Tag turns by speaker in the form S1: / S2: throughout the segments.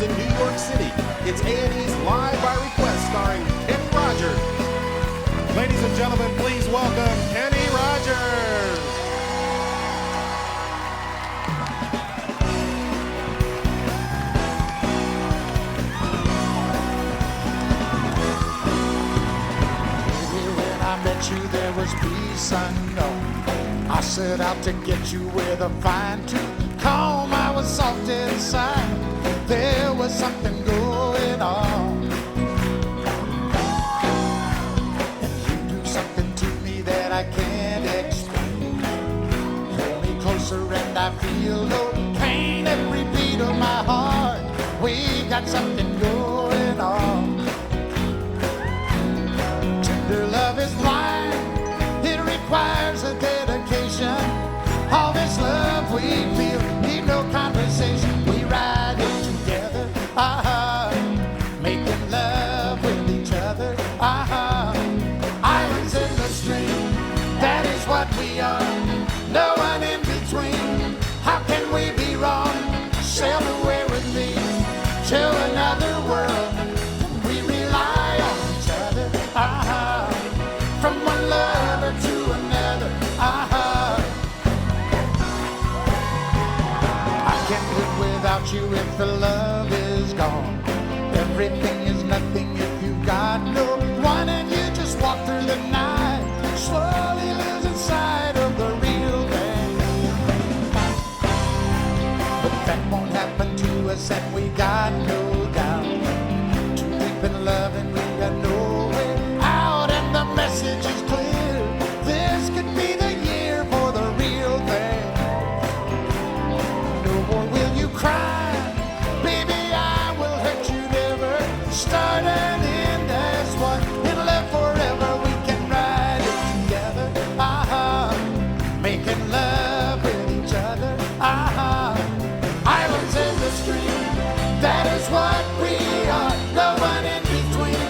S1: in New York City. It's A&E's Live by Request starring Kenny Rogers. Ladies and gentlemen, please welcome Kenny Rogers.
S2: When I met you, there was peace unknown. I set out to get you with a fine tooth comb. I was soft inside. There was something going on. And you do something to me that I can't explain. Pull me closer and I feel no pain. Every beat of my heart, we got something going on. Tender love is blind. It requires a dedication. All this love we feel, need no conversation. We ride it together, making love with each other, Islands in the stream, that is what we are. No one in between. How can we be wrong? Sail away with me to another world. We rely on each other, from one lover to another, I can't live without you if the love is gone. Everything is nothing if you got no one, and you just walk through the night, slowly losing sight of the real thing. But that won't happen to us, and we got no doubt. Too deep in love and we got no way out, and the message is clear. This could be the year for the real thing. No more will you cry, baby, I will hurt you never. Start and end as one, in love forever. We can ride it together, making love with each other, Islands in the stream, that is what we are. No one in between.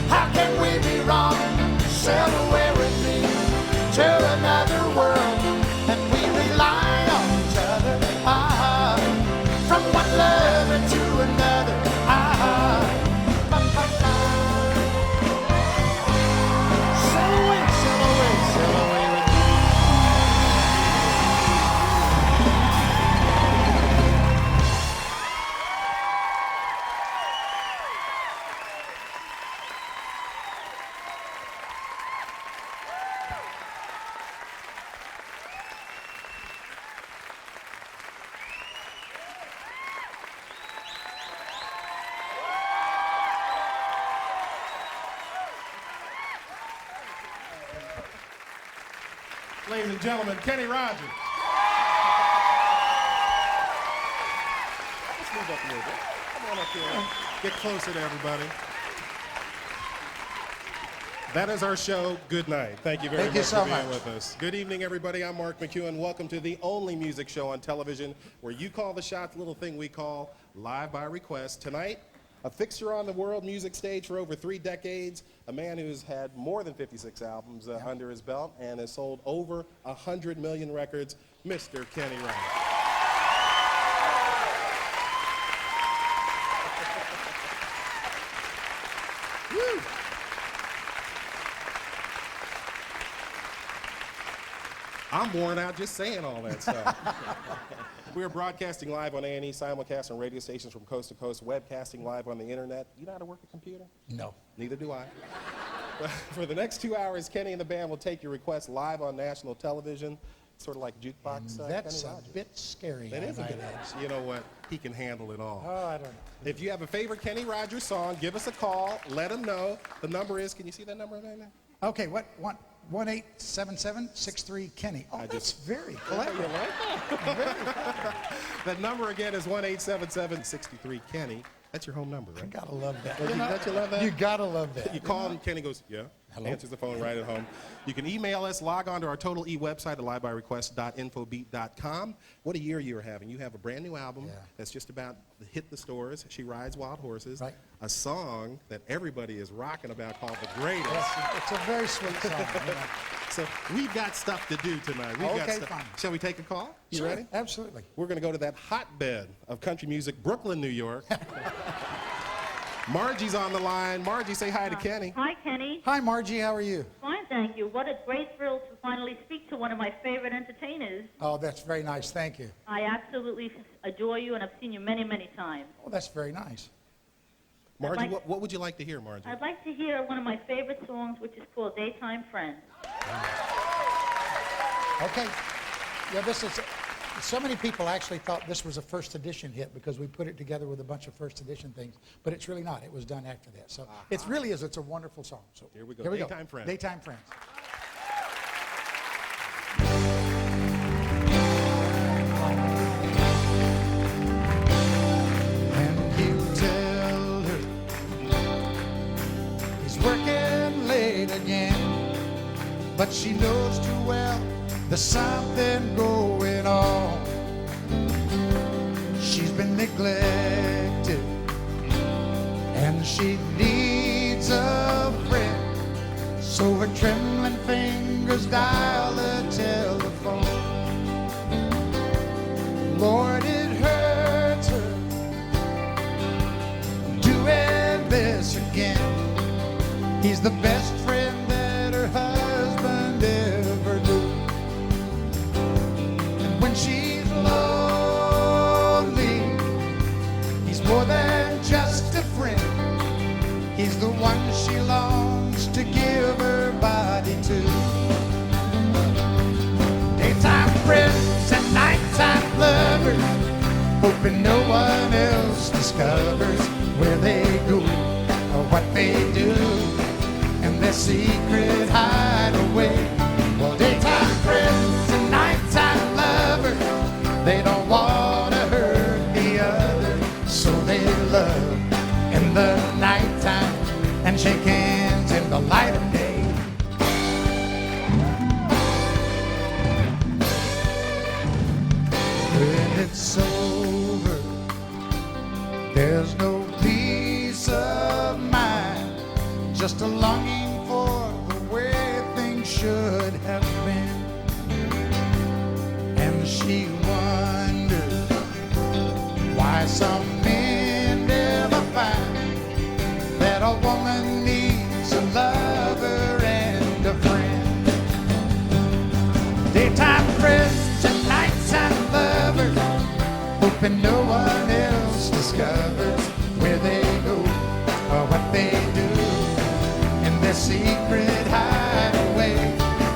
S2: How can we be wrong? Sail away with me to another world, and we rely on each other, from one lover to another, sail away with me.
S1: Ladies and gentlemen, Kenny Rogers. Let's move up a little bit. Come on up here. Get closer to everybody. That is our show. Good night. Thank you very
S2: Thank
S1: much
S2: you so
S1: for being
S2: much.
S1: with us. Good evening, everybody. I'm Mark McEwen. Welcome to the only music show on television where you call the shots, little thing we call Live by Request. Tonight, a fixture on the world music stage for over 3 decades, a man who's had more than 56 albums under his belt and has sold over 100 million records, Mr. Kenny Rogers. Woo! I'm worn out just saying all that stuff. We are broadcasting live on A&E, simulcast on radio stations from coast to coast, webcasting live on the internet. You know how to work a computer?
S2: No.
S1: Neither do I. For the next 2 hours, Kenny and the band will take your requests live on national television, sort of like jukebox.
S2: That's
S1: Kenny
S2: a
S1: Rogers.
S2: bit scary.
S1: That is a
S2: I
S1: bit.
S2: might add.
S1: You know what? He can handle it all.
S2: Oh, I don't know.
S1: If you have a favorite Kenny Rogers song, give us a call. Let him know. The number is, can you see that number right there?
S2: Okay, what? 1-877-63-KENNY. Oh, that's very clever.
S1: You like that? That number again is 1-877-63-KENNY. That's your home number,
S2: I
S1: right?
S2: gotta love that.
S1: Don't you love that?
S2: You gotta love that.
S1: You call him, Kenny goes, yeah.
S3: Hello.
S1: Answers the phone right at home. You can email us, log on to our Total E website at livebyrequest.infobeat.com. What a year you're having. You have a brand new album that's just about to hit the stores, She Rides Wild Horses.
S3: Right.
S1: A song that everybody is rocking about called The Greatest.
S3: Yes, it's a very sweet song. You know.
S1: So we've got stuff to do tonight. We've got
S3: Okay,
S1: stuff.
S3: fine.
S1: Shall we take a call? You
S3: Sure,
S1: ready?
S3: Absolutely.
S1: We're going to go to that hotbed of country music, Brooklyn, New York. Margie's on the line. Margie, say hi to Kenny.
S4: Hi, Kenny.
S3: Hi, Margie. How are you?
S4: Fine, thank you. What a great thrill to finally speak to one of my favorite entertainers.
S3: Oh, that's very nice. Thank you.
S4: I absolutely adore you, and I've seen you many, many times.
S3: Oh, that's very nice.
S1: Margie,
S4: like-
S1: what would you like to hear, Margie?
S4: I'd like to hear one of my favorite songs, which is called Daytime Friend.
S3: Okay. Yeah, this is. So many people actually thought this was a first edition hit because we put it together with a bunch of first edition things, but it's really not. It was done after that. So it really is. It's a wonderful song. So
S1: Here we go.
S3: Here we
S1: Daytime
S3: go.
S1: Friends.
S3: Daytime Friends. And you tell her he's working late again, but she knows too well there's something going on. She's been neglected and she needs a friend, so her trembling fingers dial the telephone. Lord, it hurts her doing this again. He's the best friend that her husband ever knew. And when she's lonely, he's more than just a friend. He's the one she longs to give her body to. Daytime friends and nighttime lovers, hoping no one else discovers where they go or what they do and their secret hideaway. Well, daytime friends and nighttime lovers, they don't want to hurt the other, so they love in the nighttime and shake hands in the light of day. When it's over, there's no peace of mind, just a longing for the way things should have been. And she wonders why some men never find that a woman needs a lover and a friend. Daytime friends and nighttime lovers, hoping no one else discovers where they go or what they do in their secret hideaway.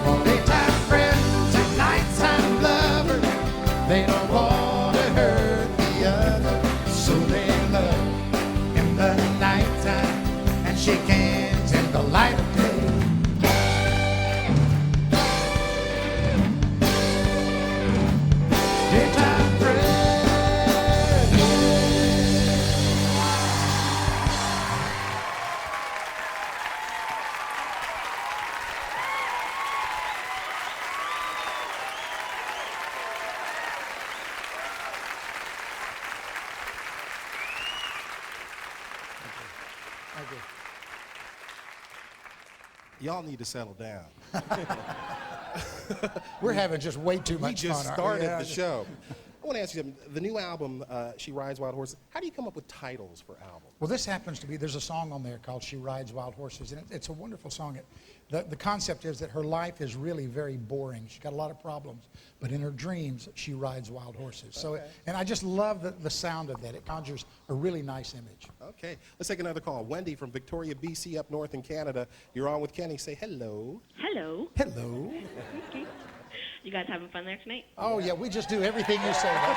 S3: Well, daytime friends and nighttime lovers, they don't want to hurt the other, so they love in the nighttime and shake hands in the light of day. Daytime friends. Thank you.
S1: Y'all need to settle down.
S3: We're having just way too
S1: We
S3: much
S1: just
S3: fun.
S1: started
S3: Yeah,
S1: the show. I want to ask you something. The new album, She Rides Wild Horses, how do you come up with titles for albums?
S3: Well, this happens to be, there's a song on there called She Rides Wild Horses, and it's a wonderful song. The concept is that her life is really very boring. She's got a lot of problems, but in her dreams, she rides wild horses. So, and I just love the sound of that. It conjures a really nice image.
S1: Okay, let's take another call. Wendy from Victoria, BC, up north in Canada. You're on with Kenny. Say hello.
S5: Hello.
S3: Hello.
S5: You guys having fun there tonight?
S3: Oh, yeah, we just do everything you say.
S5: Well,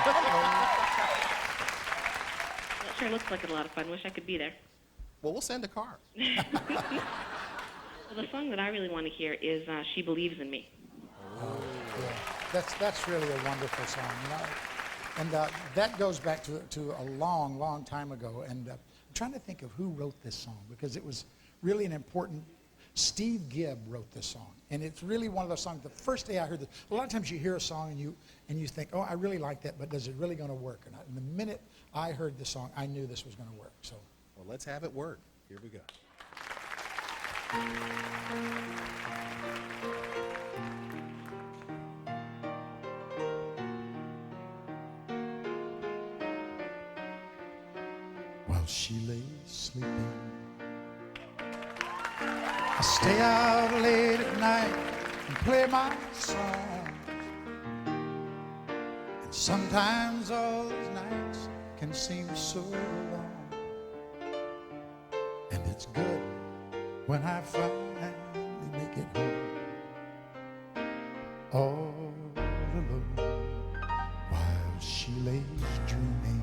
S5: it sure looks like a lot of fun. Wish I could be there.
S1: Well, we'll send a car.
S5: Well, the song that I really want to hear is She Believes in Me.
S3: Yeah, that's really a wonderful song, you know. And that goes back to a long, long time ago. And I'm trying to think of who wrote this song, because it was really an important Steve Gibb wrote this song, and it's really one of those songs. The first day I heard it, a lot of times you hear a song and you think, oh, I really like that, but is it really going to work or not? And the minute I heard the song, I knew this was going to work. So,
S1: Well, let's have it work. Here we go.
S3: while she lay sleeping, I stay out late at night and play my song. And sometimes all those nights can seem so long. And it's good when I finally make it home, all alone, while she lays dreaming.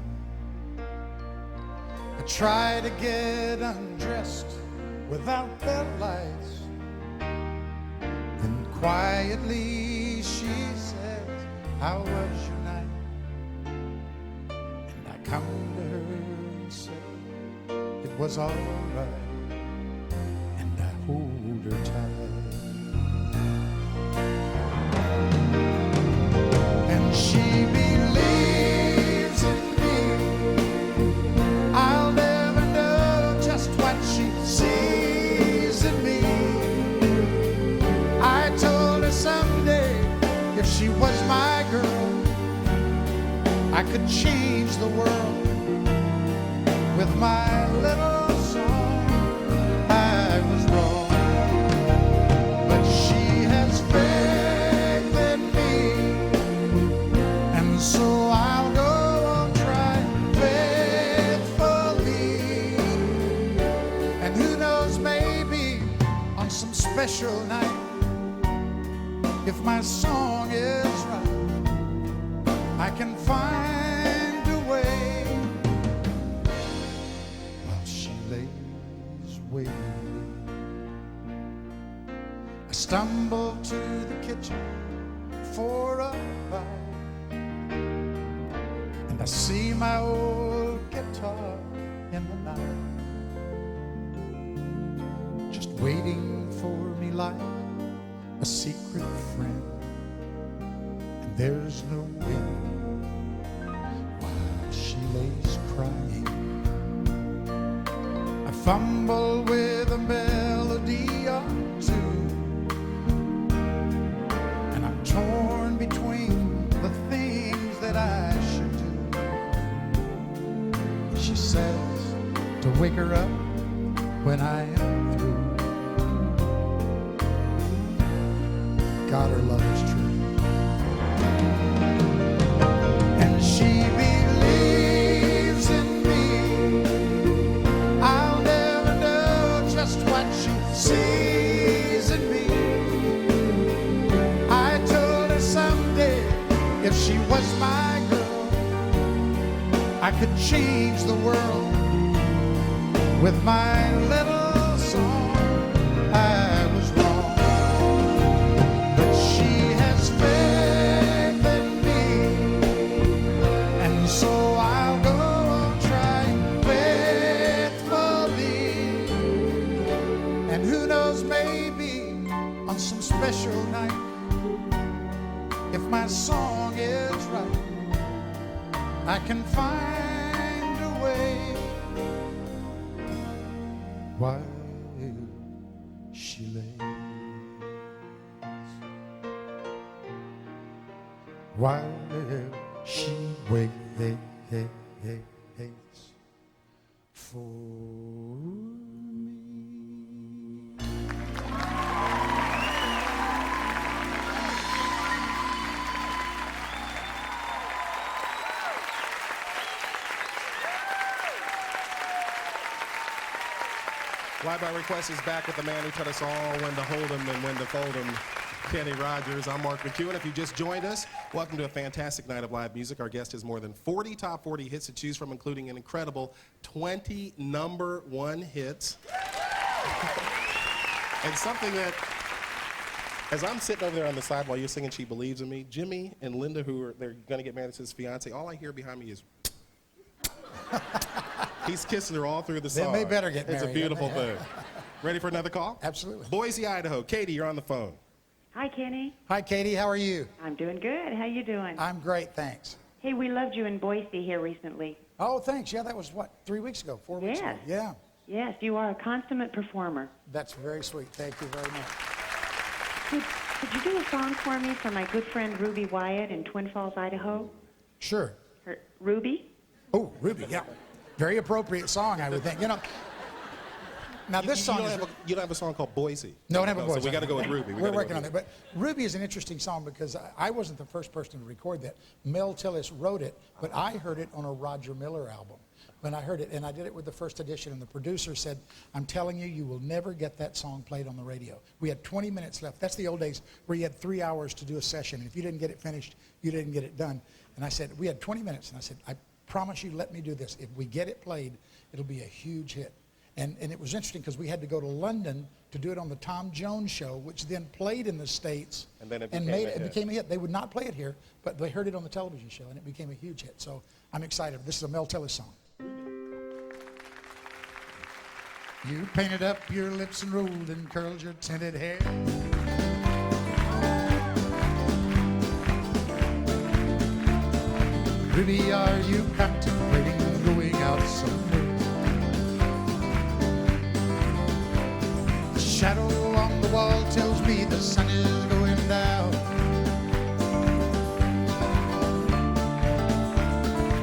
S3: I try to get undressed without the lights. Then quietly she says, how was your night? And I come to her and say, it was all right. And I hold her tight. And she believes in me. I'll never know just what she sees in me. I told her someday if she was my girl, I could change the world with my little song. I was wrong, but she has faith in me, and so I'll go on trying faithfully. And who knows, maybe on some special night, if my song is right, I can find a way while she lays waiting. I stumble to the kitchen for a bite, and I see my old guitar in the night, just waiting for me like a secret friend. And there's no wind while she lays crying. I fumble with a melody or two, and I'm torn between the things that I should do. She says to wake her up when I am through. God, her love is true. And she believes in me. I'll never know just what she sees in me. I told her someday if she was my girl, I could change the world with my little song. I was wrong, but she has faith in me, and so I'll go on trying faithfully. And who knows, maybe on some special night, if my song is right, I can find a way while she lays, while she waits for me.
S1: Live by Request is back with the man who taught us all when to hold 'em and when to fold 'em, Kenny Rogers. I'm Mark McEwen. If you just joined us, welcome to a fantastic night of live music. Our guest has more than 40 top 40 hits to choose from, including an incredible 20 #1 hits. And something that, as I'm sitting over there on the side while you're singing She Believes in Me, Jimmy and Linda, they're going to get married to his fiance, all I hear behind me is he's kissing her all through the song.
S3: Then they better get married.
S1: It's a beautiful thing. Ready for another call?
S3: Absolutely.
S1: Boise, Idaho. Katie, you're on the phone.
S6: Hi, Kenny.
S3: Hi, Katie. How are you?
S6: I'm doing good. How you doing?
S3: I'm great, thanks.
S6: Hey, we loved you in Boise here recently.
S3: Oh, thanks. Yeah, that was, 3 weeks ago, 4 weeks ago?
S6: Yes.
S3: Yeah.
S6: Yes, you are a consummate performer.
S3: That's very sweet. Thank you very much.
S6: Could you do a song for me for my good friend Ruby Wyatt in Twin Falls, Idaho?
S3: Sure.
S6: Ruby?
S3: Oh, Ruby, yeah. Very appropriate song, I would think. Now this song is...
S1: You don't have a song called Boise.
S3: No, I don't have a voice.
S1: So we got to go with Ruby.
S3: We're working on it. But Ruby is an interesting song because I wasn't the first person to record that. Mel Tillis wrote it, but I heard it on a Roger Miller album. When I heard it, and I did it with the first edition, and the producer said, I'm telling you, you will never get that song played on the radio. We had 20 minutes left. That's the old days where you had 3 hours to do a session. And if you didn't get it finished, you didn't get it done. And I said, we had 20 minutes. And I said, I promise you, let me do this. If we get it played, it'll be a huge hit. And it was interesting because we had to go to London to do it on the Tom Jones show, which then played in the States.
S1: And then it
S3: became a hit. They would not play it here, but they heard it on the television show, and it became a huge hit. So I'm excited. This is a Mel Tillis song. You painted up your lips and rolled and curled your tinted hair. Ruby, are you contemplating going out somewhere? The shadow on the wall tells me the sun is going down.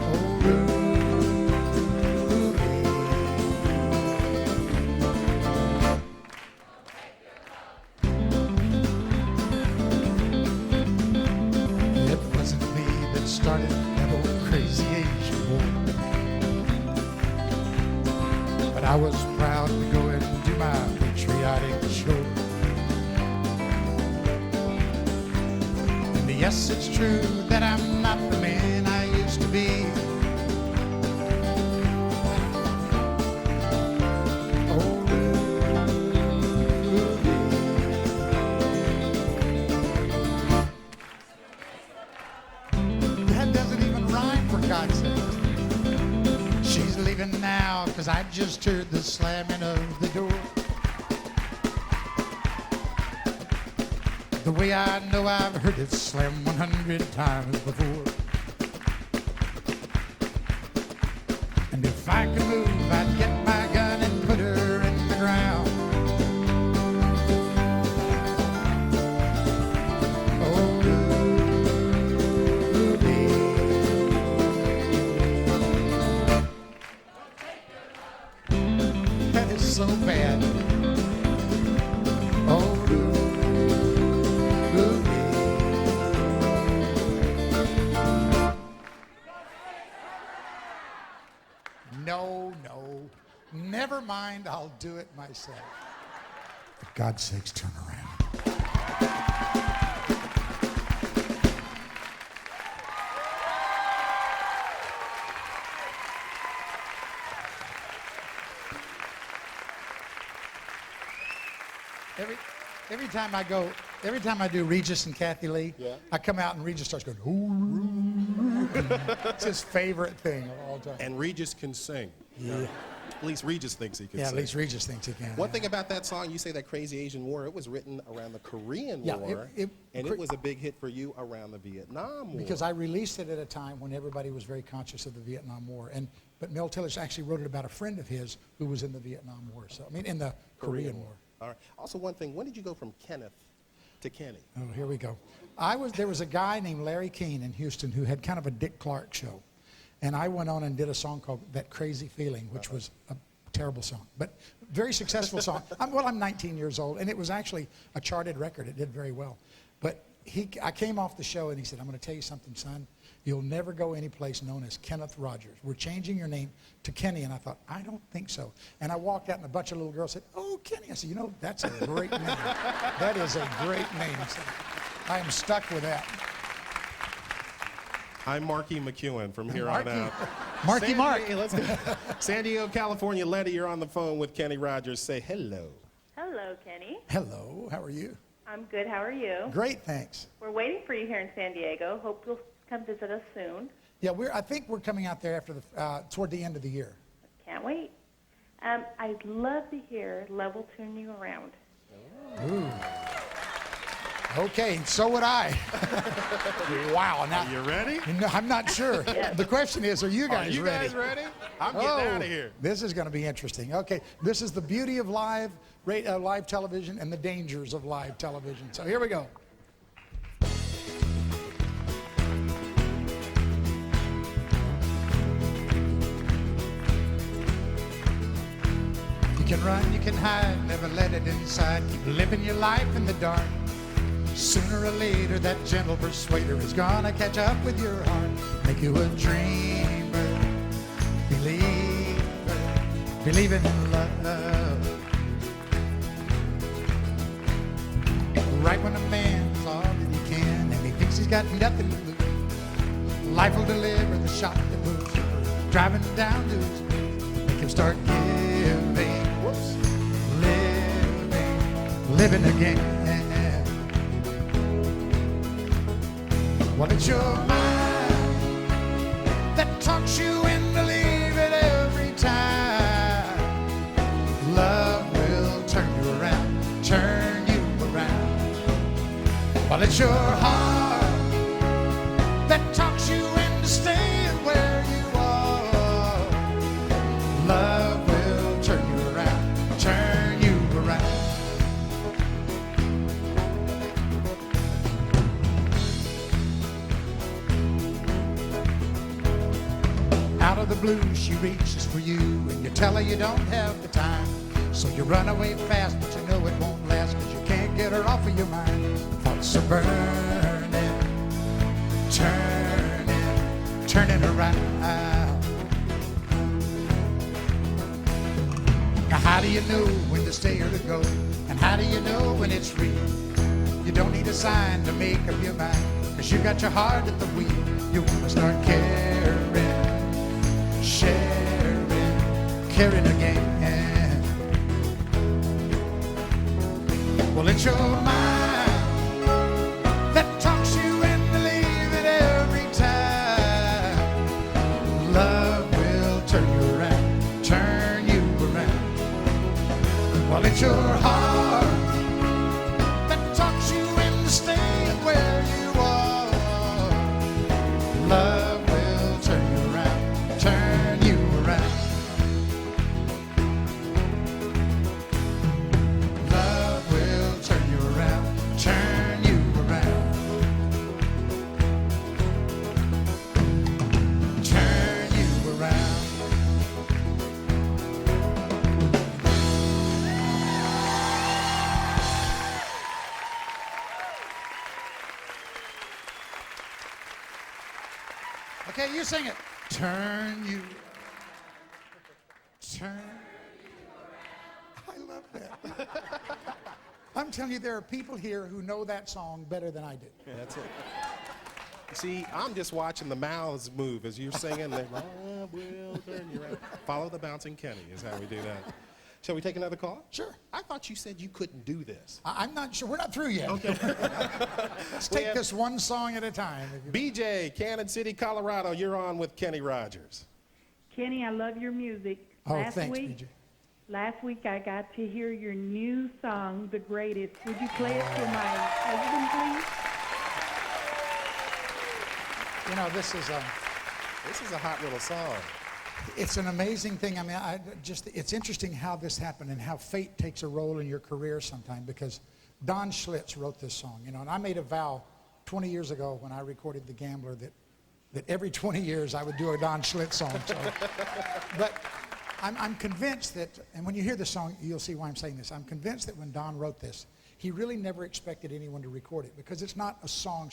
S3: Oh, Ruby. It wasn't me that started that old crazy Asian war, but I was proud to go and do my patriotic chore. And yes, it's true that I'm not the man I used to be. Oh, Ruby. That doesn't even rhyme, for God's sake. She's leaving now, 'cause I just heard the slamming of the door. The way I know I've heard it slam 100 times before. And if I could move, I'd get my gun and put her in the ground. Oh, Ruby. That is so bad. Oh, Ruby. No. Never mind, I'll do it myself. For God's sakes, turn around. Every time I do Regis and Kathy Lee, I come out and Regis starts going, ooh. It's his favorite thing of all time.
S1: And Regis can sing.
S3: Yeah.
S1: At least Regis thinks he can
S3: Yeah,
S1: sing.
S3: at least Regis thinks he can.
S1: One thing about that song, you say that Crazy Asian War, it was written around the Korean War, and it was a big hit for you around the Vietnam War.
S3: Because I released it at a time when everybody was very conscious of the Vietnam War. But Mel Tillis actually wrote it about a friend of his who was in the Vietnam War. So, I mean, in the Korean War.
S1: All right. Also, one thing, when did you go from Kenneth to Kenny?
S3: Oh, here we go. There was a guy named Larry Keane in Houston who had kind of a Dick Clark show. And I went on and did a song called That Crazy Feeling, which was a terrible song, but very successful song. I'm 19 years old, and it was actually a charted record. It did very well. But I came off the show, and he said, I'm going to tell you something, son. You'll never go any place known as Kenneth Rogers. We're changing your name to Kenny. And I thought, I don't think so. And I walked out, and a bunch of little girls said, oh, Kenny. I said, that's a great name. That is a great name. So I am stuck with that.
S1: I'm Marky McEwen from here on out.
S3: Marky Mark.
S1: Hey, let's go. San Diego, California. Letty, you're on the phone with Kenny Rogers. Say hello.
S4: Hello, Kenny.
S3: Hello. How are you?
S4: I'm good. How are you?
S3: Great, thanks.
S4: We're waiting for you here in San Diego. Hope you'll come visit us soon.
S3: Yeah, I think we're coming out there after toward the end of the year.
S4: Can't wait.
S6: I'd love to hear Love Will Turn You Around.
S3: Ooh. Okay, so would I. Wow. Now,
S1: Are you ready?
S3: no, I'm not sure. The question is, are you guys
S1: Are you
S3: ready?
S1: guys ready? I'm getting out of here.
S3: This is going to be interesting. Okay, this is the beauty of live television and the dangers of live television. So here we go. You can run, you can hide, never let it inside. Keep living your life in the dark. Sooner or later, that gentle persuader is gonna catch up with your heart. Make you a dreamer, believer, believing in love. Right when a man's all that he can and he thinks he's got nothing to lose, life will deliver the shot that moves you, driving down to his knees. Make him start giving, living again. Well, it's your mind that talks you into leaving every time. Love will turn you around, turn you around. Well, it's your heart that talks you into staying where you are. Love will turn you around, turn you around. Out of the blue, she reaches for you, and you tell her you don't have the time. So you run away fast, but you know it won't last, because you can't get her off of your mind. Thoughts are burning, turning around. Now how do you know when to stay or to go? And how do you know when it's real? You don't need a sign to make up your mind, because you got your heart at the wheel. You want to start caring, caring again. Well, it's your mind that talks you into leaving every time. Love will turn you around, turn you around. Well, it's your heart that talks you into staying where you are. Love will turn you around, turn you around. Love will turn you around, turn you around. Turn you around. Okay, you sing it. Turn you. Turn. I love that. I'm telling you, there are people here who know that song better than I do.
S1: Yeah, that's it. See, I'm just watching the mouths move as you're singing. They're like, "Love will turn you around." Follow the bouncing Kenny is how we do that. Shall we take another call?
S3: Sure.
S1: I thought you said you couldn't do this.
S3: I'm not sure. We're not through yet.
S1: Okay.
S3: Let's take this one song at a time.
S1: BJ, Cannon City, Colorado, you're on with Kenny Rogers.
S7: Kenny, I love your music.
S3: Oh, thanks, BJ.
S7: Last week I got to hear your new song, The Greatest. Would you play it for my husband, please?
S3: You know, this is
S1: a hot little song.
S3: It's an amazing thing. I mean, it's interesting how this happened and how fate takes a role in your career sometime, because Don Schlitz wrote this song, you know, and I made a vow 20 years ago when I recorded The Gambler that every 20 years I would do a Don Schlitz song. So. But I'm convinced that, and when you hear the song, you'll see why I'm saying this. I'm convinced that when Don wrote this, he really never expected anyone to record it, because it's not a song.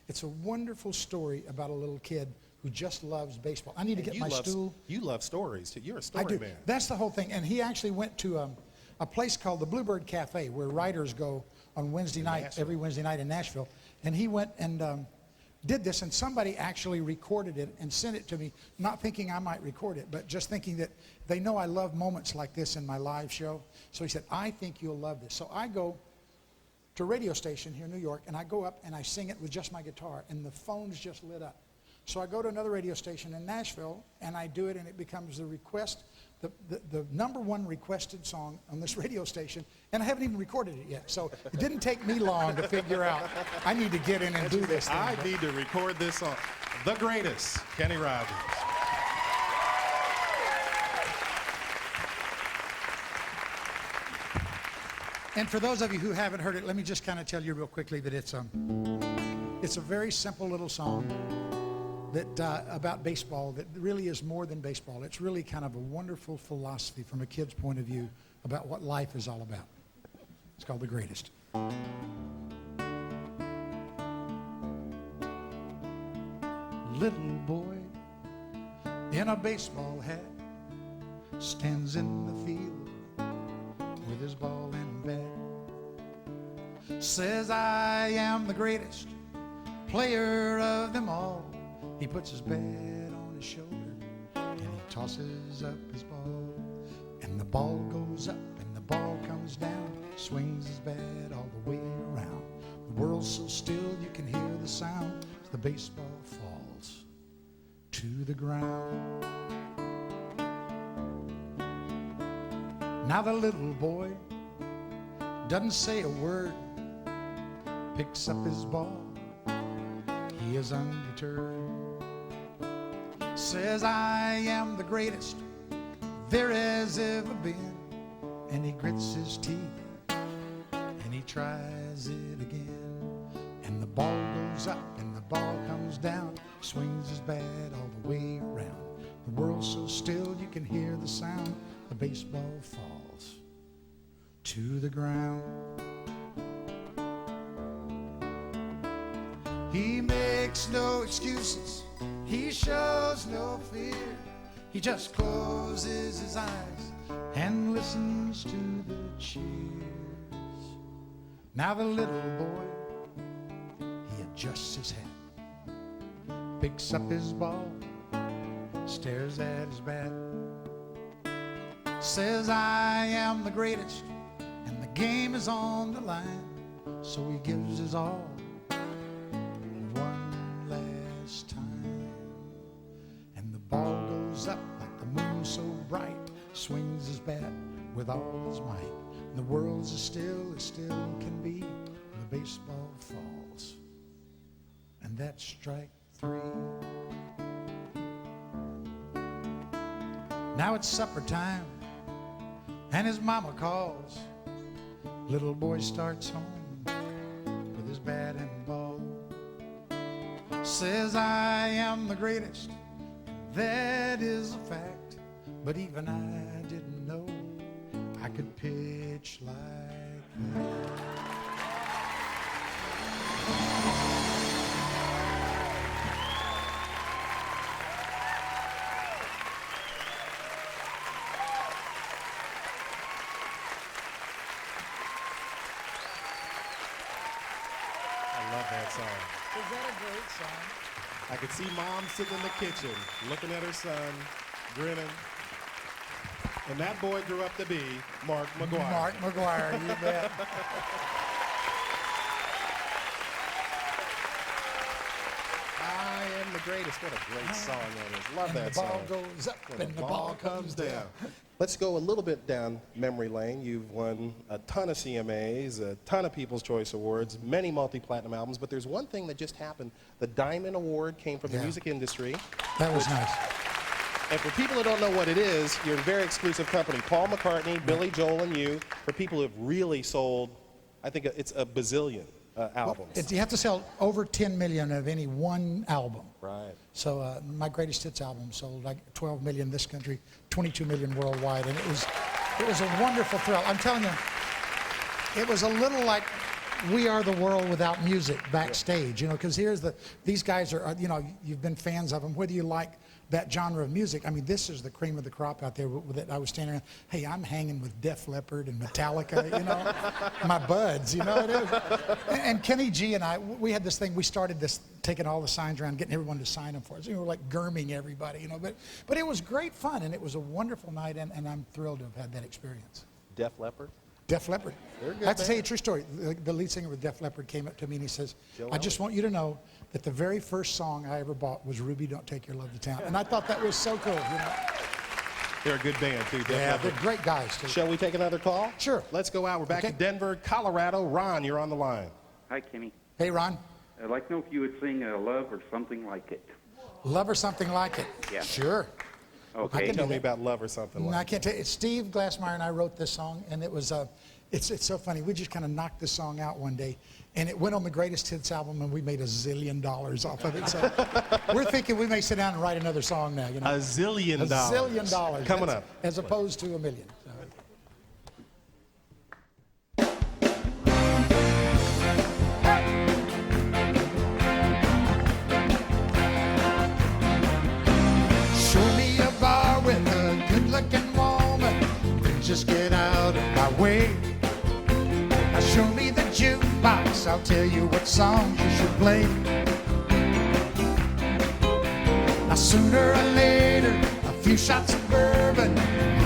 S3: It's a wonderful story about a little kid who just loves baseball. I need to get my stool.
S1: You love stories, too. You're a story
S3: I do.
S1: man.
S3: That's the whole thing. And he actually went to a place called the Bluebird Cafe, where writers go on Wednesday night, every Wednesday night in Nashville. And he went and did this, and somebody actually recorded it and sent it to me, not thinking I might record it, but just thinking that they know I love moments like this in my live show. So he said, I think you'll love this. So I go to a radio station here in New York, and I go up and I sing it with just my guitar, and the phones just lit up. So I go to another radio station in Nashville, and I do it, and it becomes the request the number one requested song on this radio station, and I haven't even recorded it yet. So it didn't take me long to figure out I need to get in and do this thing.
S1: I need to record this song. The greatest, Kenny Rogers.
S3: And for those of you who haven't heard it, let me just kind of tell you real quickly that it's a very simple little song that about baseball that really is more than baseball. It's really kind of a wonderful philosophy from a kid's point of view about what life is all about. It's called The Greatest. Little boy in a baseball hat stands in the field with his ball and bat. Says, I am the greatest player of them all. He puts his bat on his shoulder and he tosses up his ball. And the ball goes up and the ball comes down. Swings his bat all the way around. The world's so still you can hear the sound as the baseball falls to the ground. Now the little boy doesn't say a word, picks up his ball, he is undeterred. Says, I am the greatest there has ever been. And he grits his teeth and he tries it again. And the ball goes up and the ball comes down. Swings his bat all the way around. The world's so still you can hear the sound. The baseball falls to the ground. He makes no excuses, he shows no fear. He just closes his eyes and listens to the cheers. Now the little boy, he adjusts his hat, picks up his ball, stares at his bat. Says, I am the greatest and the game is on the line. So he gives his all one last time. And the ball goes up like the moon so bright, swings his bat with all his might. And the world's as still can be, and the baseball falls. And that's strike three. Now it's supper time, and his mama calls. Little boy starts home with his bat and ball. Says, I am the greatest, that is a fact. But even I didn't know I could pitch like that.
S1: I love that song.
S3: Is that a great song?
S1: I could see Mom sitting in the kitchen, looking at her son, grinning. And that boy grew up to be Mark McGuire.
S3: Mark McGuire, you bet.
S1: I am the greatest. What a great song that is. Love that
S3: The ball
S1: song.
S3: goes up
S1: When
S3: and the ball comes down.
S1: Let's go a little bit down memory lane. You've won a ton of CMAs, a ton of People's Choice Awards, many multi-platinum albums, but there's one thing that just happened. The Diamond Award came from the
S3: Yeah.
S1: music industry.
S3: That was nice.
S1: And for people that don't know what it is, you're a very exclusive company. Paul McCartney, Billy Joel, and you, for people who have really sold, I think it's a bazillion albums.
S3: You have to sell over 10 million of any one album.
S1: Right.
S3: So my greatest hits album sold like 12 million in this country, 22 million worldwide, and it was a wonderful thrill. I'm telling you, it was a little like We Are the World without music backstage, you know, because these guys are, you know, you've been fans of them, whether you like that genre of music. I mean, this is the cream of the crop out there that I was standing around. Hey, I'm hanging with Def Leppard and Metallica, you know, my buds, you know it is. And Kenny G and I, we had this thing, we started this, taking all the signs around, getting everyone to sign them for us. We were like Gurming everybody, you know, but it was great fun, and it was a wonderful night, and I'm thrilled to have had that experience.
S1: Def Leppard?
S3: Def Leppard.
S1: They're good,
S3: I have to tell you
S1: man.
S3: a true story. The lead singer with Def Leppard came up to me and he says,
S1: Joe
S3: I just want you to know that the very first song I ever bought was Ruby, Don't Take Your Love to Town. And I thought that was so cool, you know.
S1: They're a good band, too.
S3: Yeah,
S1: Definitely.
S3: they're great guys, too.
S1: Shall we take another call?
S3: Sure.
S1: Let's go out. We're back
S3: Okay.
S1: to Denver, Colorado. Ron, you're on the line.
S8: Hi, Kenny.
S3: Hey, Ron.
S8: I'd like to know if you would sing Love or Something Like It.
S3: Love or something like it?
S8: Yeah.
S3: Sure.
S8: Okay.
S3: can
S1: Tell
S3: do
S1: me
S3: that.
S1: about Love or something
S3: No, I
S1: like
S3: can't tell you. Steve Glassmeyer and I wrote this song, and it was it's so funny. We just kind of knocked this song out one day, and it went on the Greatest Hits album, and we made $1 zillion off of it. So we're thinking we may sit down and write another song now. You know,
S1: $1 zillion.
S3: $1 zillion
S1: Coming
S3: That's-
S1: up.
S3: as opposed to $1 million. So. Show me a bar with a good-looking woman, then just get out of my way. Now show me the jukebox, I'll tell you what songs you should play. Now sooner or later, a few shots of bourbon,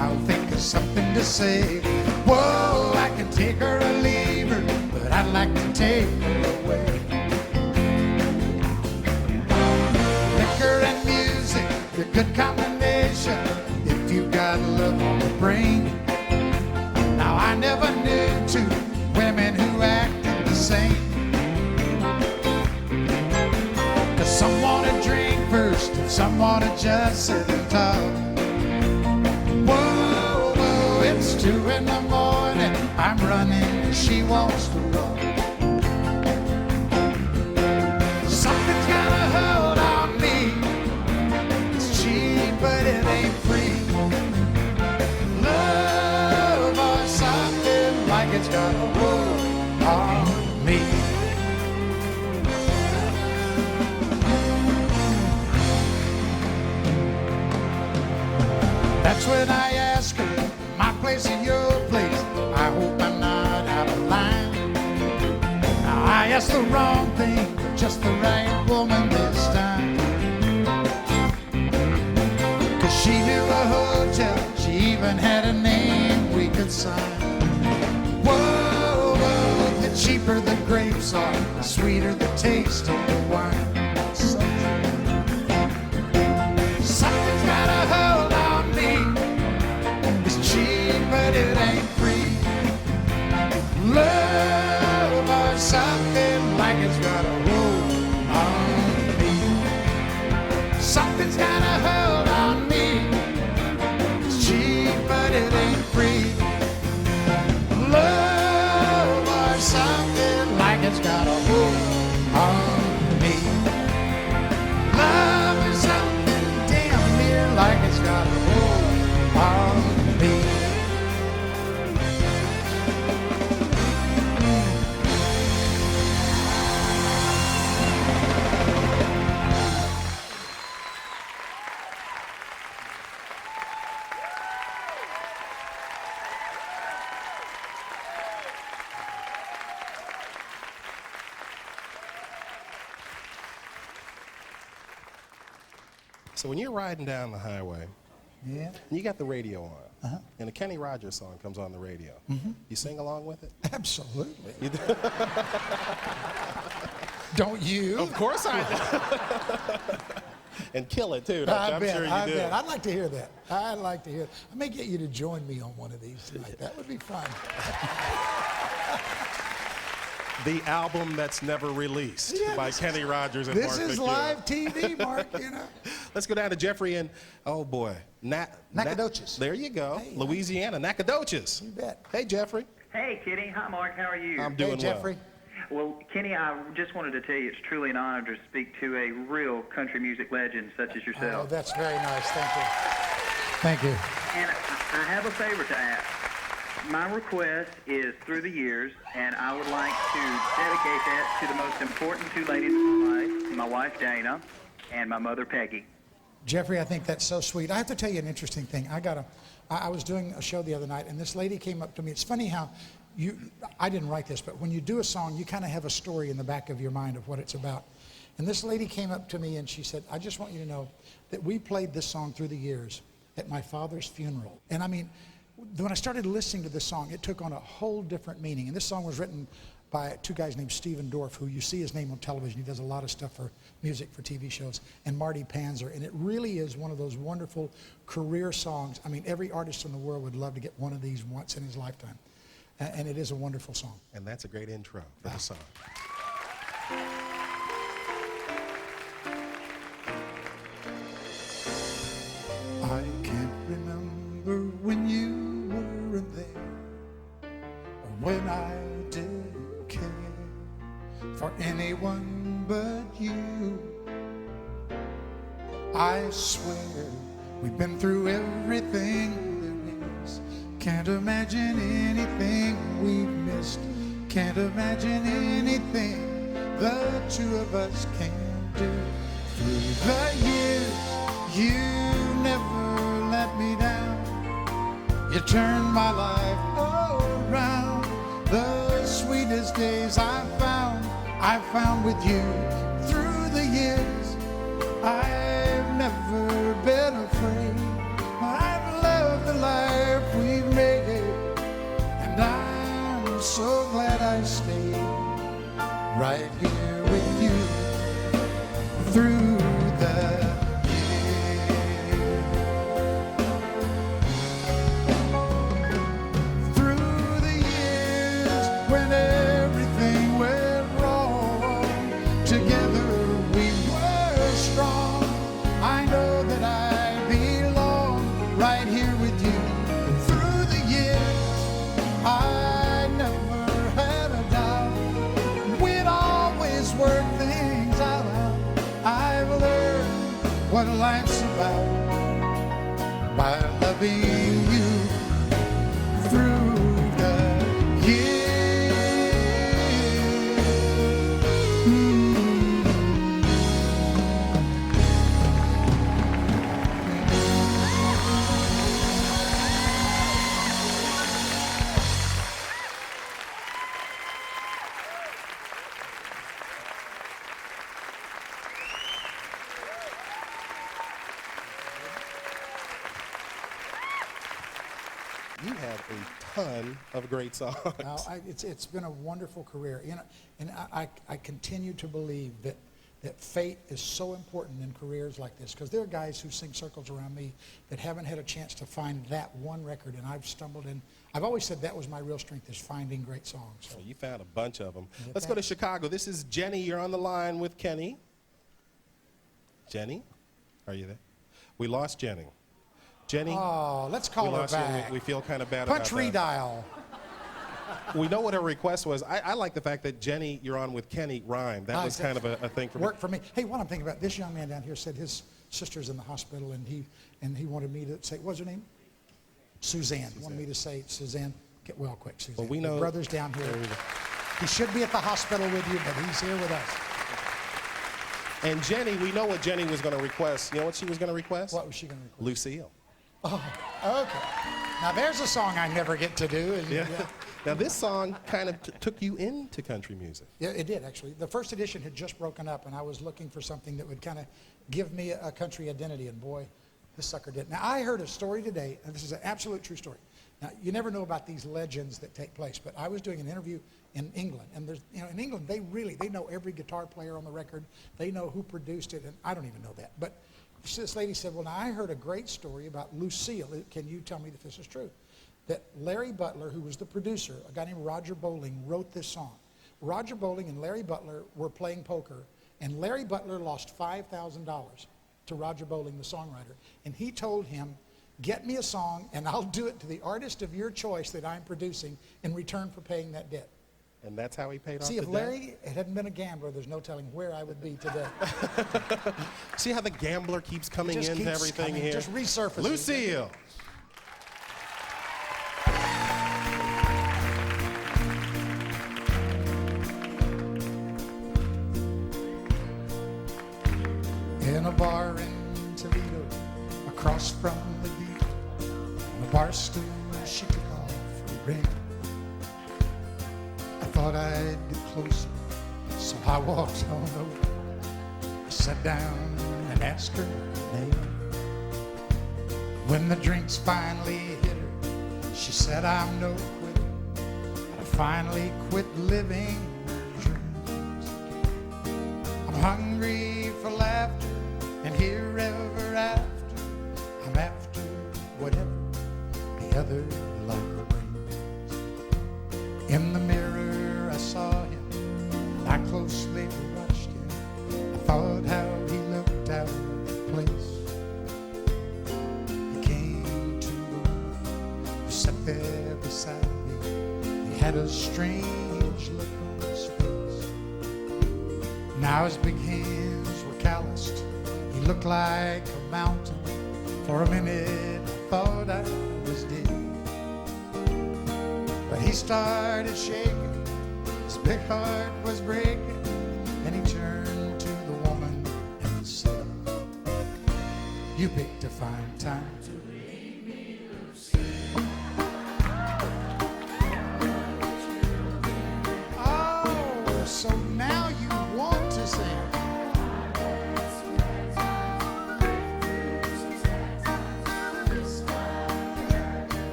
S3: I'll think of something to say. Whoa, I can take her or leave her, but I'd like to take her away. Liquor and music, a good combination if you got love on the brain. Now I never knew two women who acted the same. 'Cause some wanna drink first and some wanna just sit and talk. Whoa, whoa, it's 2 in the morning, I'm running and she wants to rock. Something's got a hold on me. It's cheap, but it ain't free. Love or something like it's got a hold on me. That's when I ask her, my place or your place. I hope I'm not out of line. Now I asked the wrong thing, but just the right woman this time. 'Cause she knew a hotel, she even had a name we could sign. Whoa, whoa, the cheaper the grapes are, the sweeter the taste of the wine. Something's got a hold on me. It's cheap, but it ain't free. Love or something like it's got a hold on me. Something's got a hold on me. It's cheap, but it ain't free. Love or something like it's got a hold on me. Love is something damn near like it's got a hold on me.
S1: So when you're riding down the highway,
S3: Yeah,
S1: and you got the radio on, and a Kenny Rogers song comes on the radio, you sing along with it?
S3: absolutely.
S1: You do?
S3: Don't you?
S1: Of course I do. And kill it, too.
S3: I
S1: I'm
S3: bet,
S1: sure you
S3: I
S1: do.
S3: bet. I'd like to hear that. I'd like to hear it. I may get you to join me on one of these tonight. That would be fun.
S1: The album that's never released
S3: Yeah,
S1: by
S3: this
S1: Kenny Rogers and
S3: This
S1: Mark
S3: is
S1: McEwen.
S3: live TV, Mark, you know.
S1: Let's go down to Jeffrey and, oh boy,
S3: Nacogdoches.
S1: There you go.
S3: Hey,
S1: Louisiana, Nacogdoches.
S3: You bet.
S1: Hey, Jeffrey.
S9: Hey, Kitty. Hi, Mark. How are you?
S1: I'm doing
S3: Hey, Jeffrey.
S9: Well, Kenny, I just wanted to tell you it's truly an honor to speak to a real country music legend such as
S3: Oh,
S9: yourself.
S3: that's very nice. Thank you. Thank you.
S9: And I have a favor to ask. My request is Through the Years, and I would like to dedicate that to the most important two ladies in my life, my wife Dana and my mother Peggy.
S3: Jeffrey, I think that's so sweet. I have to tell you an interesting thing. I was doing a show the other night, and this lady came up to me. It's funny how I didn't write this, but when you do a song, you kind of have a story in the back of your mind of what it's about. And this lady came up to me and she said, I just want you to know that we played this song Through the Years at my father's funeral. And I mean, when I started listening to this song, it took on a whole different meaning. And this song was written by two guys named Steven Dorff, who you see his name on television. He does a lot of stuff for music for TV shows, and Marty Panzer. And it really is one of those wonderful career songs. I mean, every artist in the world would love to get one of these once in his lifetime. And it is a wonderful song.
S1: And that's a great intro for the song.
S3: I can't remember when you weren't there, or when I didn't care for anyone but you. I swear we've been through everything there is. Can't imagine anything we've missed. Can't imagine anything the two of us can do. Through the years, you never let me down. You turned my life around. The sweetest days I found with you. Through the years, I've never been afraid. I've loved the life we've made, and I'm so glad I stayed right here with you through the when everything went wrong. Together we were strong. I know that I belong right here with you. Through the years, I never had a doubt. We'd always work things out. I've learned what life's about by loving you through the years.
S1: You have a ton of great songs.
S3: Now, it's been a wonderful career, you know, and I continue to believe that fate is so important in careers like this, because there are guys who sing circles around me that haven't had a chance to find that one record, and I've stumbled in. I've always said that was my real strength, is finding great songs. So.
S1: Well, you found a bunch of them. Let's go to Chicago. This is Jenny. You're on the line with Kenny. Jenny, are you there? We lost Jenny. Jenny.
S3: Oh, let's call her back.
S1: We feel kind of bad about that.
S3: Punch redial.
S1: We know what her request was. I like the fact that Jenny, you're on with Kenny, rhymed. That was kind of a thing for me.
S3: Worked for me. Hey, what I'm thinking about, this young man down here said his sister's in the hospital, and he wanted me to say, what's her name? Suzanne. He wanted me to say, Suzanne, get well quick, Suzanne.
S1: Well, we know.
S3: Your brother's down here. He should be at the hospital with you, but he's here with us.
S1: And Jenny, we know what Jenny was going to request. You know what she was going to request?
S3: What was she going to request?
S1: Lucille.
S3: Oh, okay. Now there's a song I never get to do.
S1: Yeah. Now this song kind of took you into country music.
S3: Yeah, it did actually. The first edition had just broken up, and I was looking for something that would kind of give me a country identity, and boy, this sucker did. Now I heard a story today, and this is an absolute true story. Now you never know about these legends that take place, but I was doing an interview in England, and there's, you know, in England they know every guitar player on the record. They know who produced it, and I don't even know that, but. This lady said, well, now I heard a great story about Lucille. Can you tell me if this is true? That Larry Butler, who was the producer, a guy named Roger Bowling, wrote this song. Roger Bowling and Larry Butler were playing poker, and Larry Butler lost $5,000 to Roger Bowling, the songwriter. And he told him, get me a song, and I'll do it to the artist of your choice that I'm producing in return for paying that debt.
S1: And that's how he paid off
S3: See,
S1: the
S3: if Larry hadn't been a gambler, there's no telling where I would be today.
S1: See how the gambler keeps coming into everything here?
S3: Just resurfaces.
S1: Lucille.
S3: In a bar in Toledo, across from the beat, on a bar stool, she took off her ring. I thought I'd get closer, so I walked on over. I sat down and asked her her name. When the drinks finally hit her, she said, I'm no quitter. At finally quit living dreams. I'm hungry for laughter, and here ever after, I'm after whatever the other life brings. In the mirror I saw him, and I closely watched him. I thought how he looked out of place. He came to the woman who sat there beside me. He had a strange look on his face. Now his big hands were calloused. He looked like a mountain. For a minute I thought I was dead. But he started shaking, his big heart was breaking, and he turned to the woman and said, "You picked a fine time to leave me, Lucy." Oh, so now you want to sing.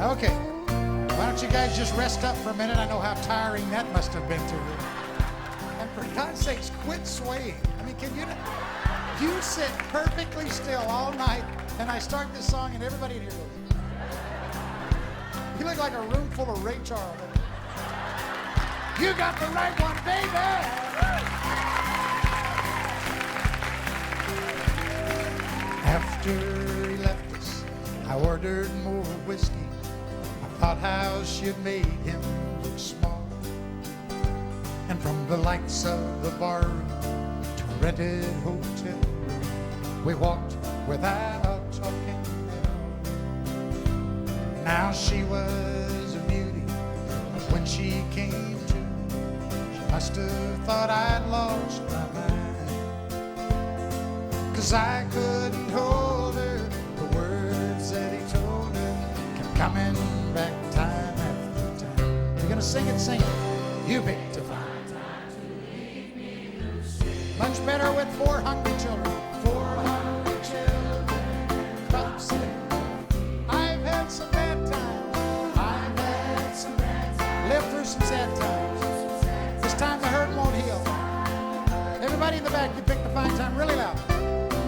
S3: Okay, why don't you guys just rest up for a minute? I know how tiring that must have been to you. And for God's sakes, quit swaying. I mean, can you sit perfectly still all night, and I start this song, and everybody in here goes. You look like a room full of Ray Charles. You got the right one, baby! After he left us, I ordered more whiskey. I thought how she'd made him look small. And from the lights of the barroom to a rented hotel room, we walked without talking at all. Now she was a beauty, but when she came to, she must have thought I'd lost my mind. 'Cause I couldn't hold her, the words that he told her kept coming back time after time. You're gonna sing it, sing it. You picked a fine time to leave me, Lucy. Much better with 4 hungry children. 4 hungry children. Crops and I've had some bad times. I've had some bad times. Lived through some sad times. This time the hurt won't heal. Everybody in the back, you picked a fine time really loud.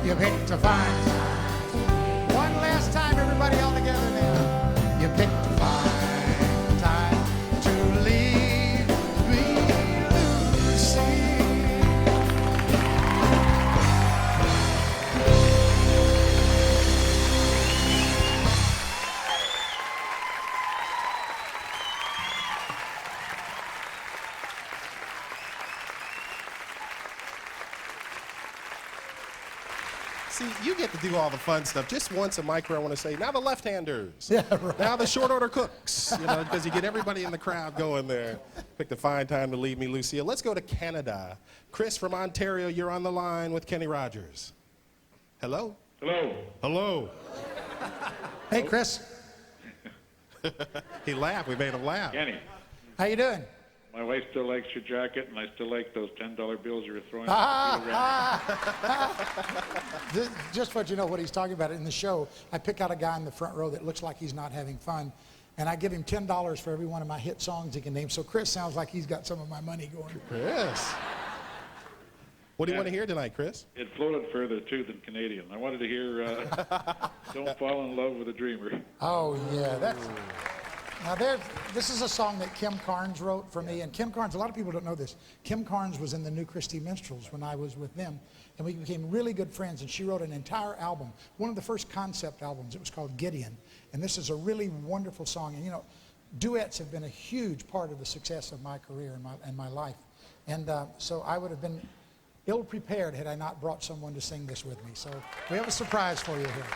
S3: You picked a fine time. One last time, everybody all together now. You picked a fine time to leave me, Lucy.
S1: See, you get to do all the fun stuff. Just once a micro, I want to say, now the left-handers.
S3: Yeah, right.
S1: Now the short order cooks, because you get everybody in the crowd going there. Picked a fine time to leave me, Lucille. Let's go to Canada. Chris from Ontario, you're on the line with Kenny Rogers. Hello?
S10: Hello.
S1: Hello.
S3: Hey, Chris.
S1: He laughed. We made him laugh.
S10: Kenny,
S3: How you doing?
S10: my wife still likes your jacket, and I still like those $10 bills you were throwing.
S3: Just let you know what he's talking about in the show. I pick out a guy in the front row that looks like he's not having fun, and I give him $10 for every one of my hit songs he can name. So Chris sounds like he's got some of my money going.
S1: Chris. What do you want to hear tonight, Chris?
S10: It floated further, too, than Canadian. I wanted to hear Don't Fall in Love with a Dreamer.
S3: Oh, yeah. Now, this is a song that Kim Carnes wrote for me. And Kim Carnes, a lot of people don't know this. Kim Carnes was in the New Christy Minstrels when I was with them. And we became really good friends. And she wrote an entire album, one of the first concept albums. It was called Gideon. And this is a really wonderful song. And, duets have been a huge part of the success of my career and my life. And so I would have been ill-prepared had I not brought someone to sing this with me. So we have a surprise for you here.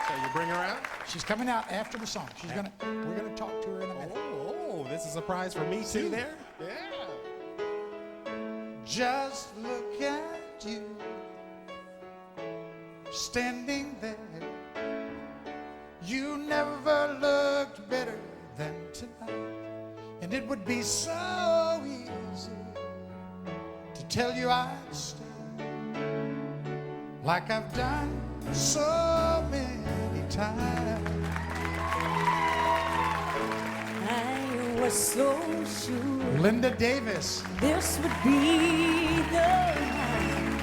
S1: So you bring her out?
S3: She's coming out after the song. We're gonna talk to her in a minute.
S1: Oh, this is a surprise for me,
S3: See
S1: too.
S3: there?
S1: Yeah.
S3: Just look at you standing there. You never looked better than tonight. And it would be so easy to tell you I'd stay. like I've done so many times.
S11: I was so sure
S3: Linda Davis.
S11: this would be the night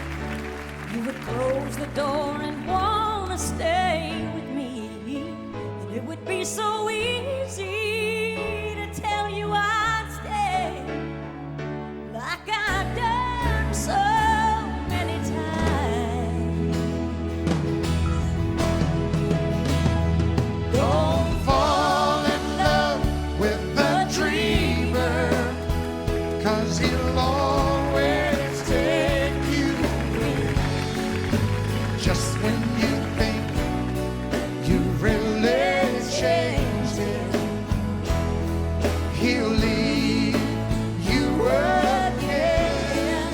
S11: you would close the door and want to stay with me. And it would be so easy to tell you I'd stay, like I've done so many times.
S3: Don't fall in love with the dreamer, 'cause he'll always take you in just when you think you've really changed him. He'll leave you again.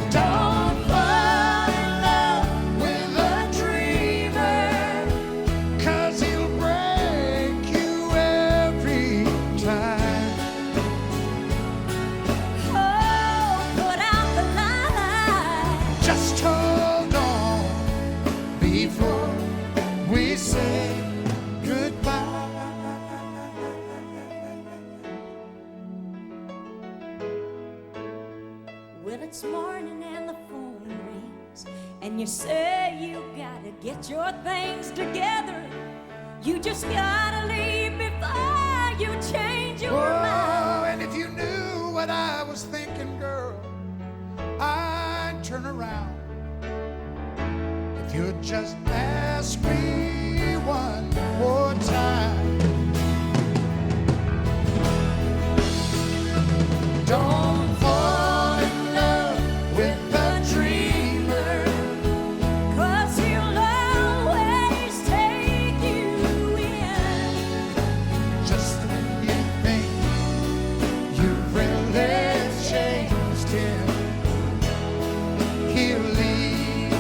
S3: Don't fall in love with a dreamer, 'cause he'll break you every time.
S11: Oh, put out the light.
S3: Just hold on before we say goodbye.
S11: Well, it's morning and the phone rings, and you say you gotta get your things together. You just gotta leave before you change your mind.
S3: Oh, and if you knew what I was thinking, girl, I'd turn around. If you'd just ask me one more time. Don't fall in love with the dreamer,
S11: 'Cause he'll always take you in
S3: just when you think you've really changed him. He'll leave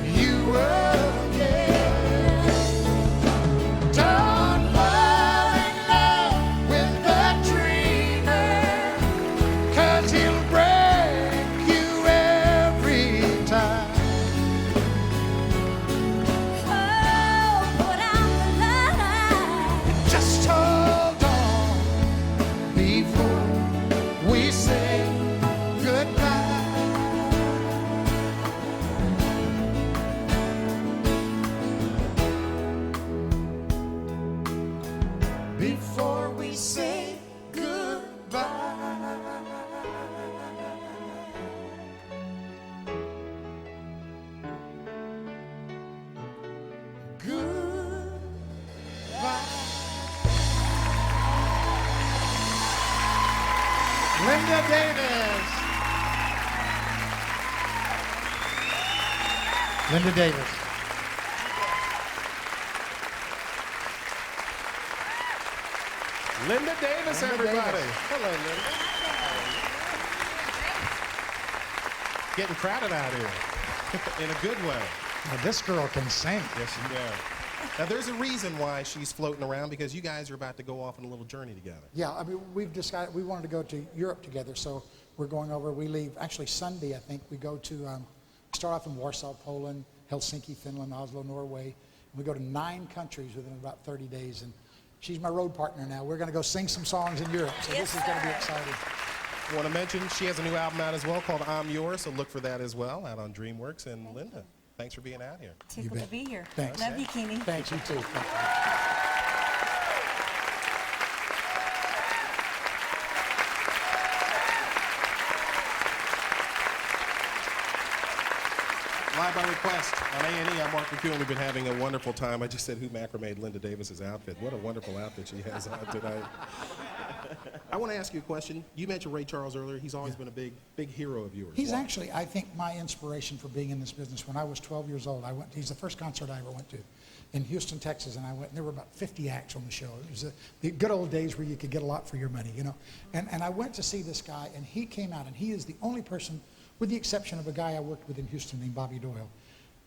S3: you again. Don't fall in love with the dreamer, 'cause he'll break you every time.
S11: Oh, put out the light.
S3: Just hold on before we say goodbye. Before we say goodbye. Goodbye. Linda Davis. Linda Davis.
S1: Linda Davis,
S3: Linda
S1: everybody.
S3: Davis.
S1: Hello, Linda. Getting crowded out here in a good way.
S3: Now, this girl can sing.
S1: Yes, she does. Now, there's a reason why she's floating around, because you guys are about to go off on a little journey together.
S3: Yeah, I mean, we've decided we wanted to go to Europe together, so we're going over. We leave actually Sunday, I think. We go to start off in Warsaw, Poland, Helsinki, Finland, Oslo, Norway. And we go to 9 countries within about 30 days, and she's my road partner now. We're going to go sing some songs in Europe, so this is going to be exciting.
S1: I want to mention she has a new album out as well called I'm Yours, so look for that as well out on DreamWorks. And Linda, thanks for being out here.
S11: Tickled to be here.
S3: Thanks.
S11: Love you, Keeney.
S3: Thanks, you too. Thank you.
S1: Live by request on A&E, I'm Mark McEwen. We've been having a wonderful time. I just said who macrame'd Linda Davis's outfit. What a wonderful outfit she has on tonight. I want to ask you a question. You mentioned Ray Charles earlier. He's always been a big hero of yours.
S3: He's
S1: Why?
S3: actually, I think, my inspiration for being in this business. When I was 12 years old, he's the first concert I ever went to in Houston, Texas, and I went, and there were about 50 acts on the show. It was the good old days where you could get a lot for your money, you know. And I went to see this guy, and he came out, and he is the only person, with the exception of a guy I worked with in Houston named Bobby Doyle,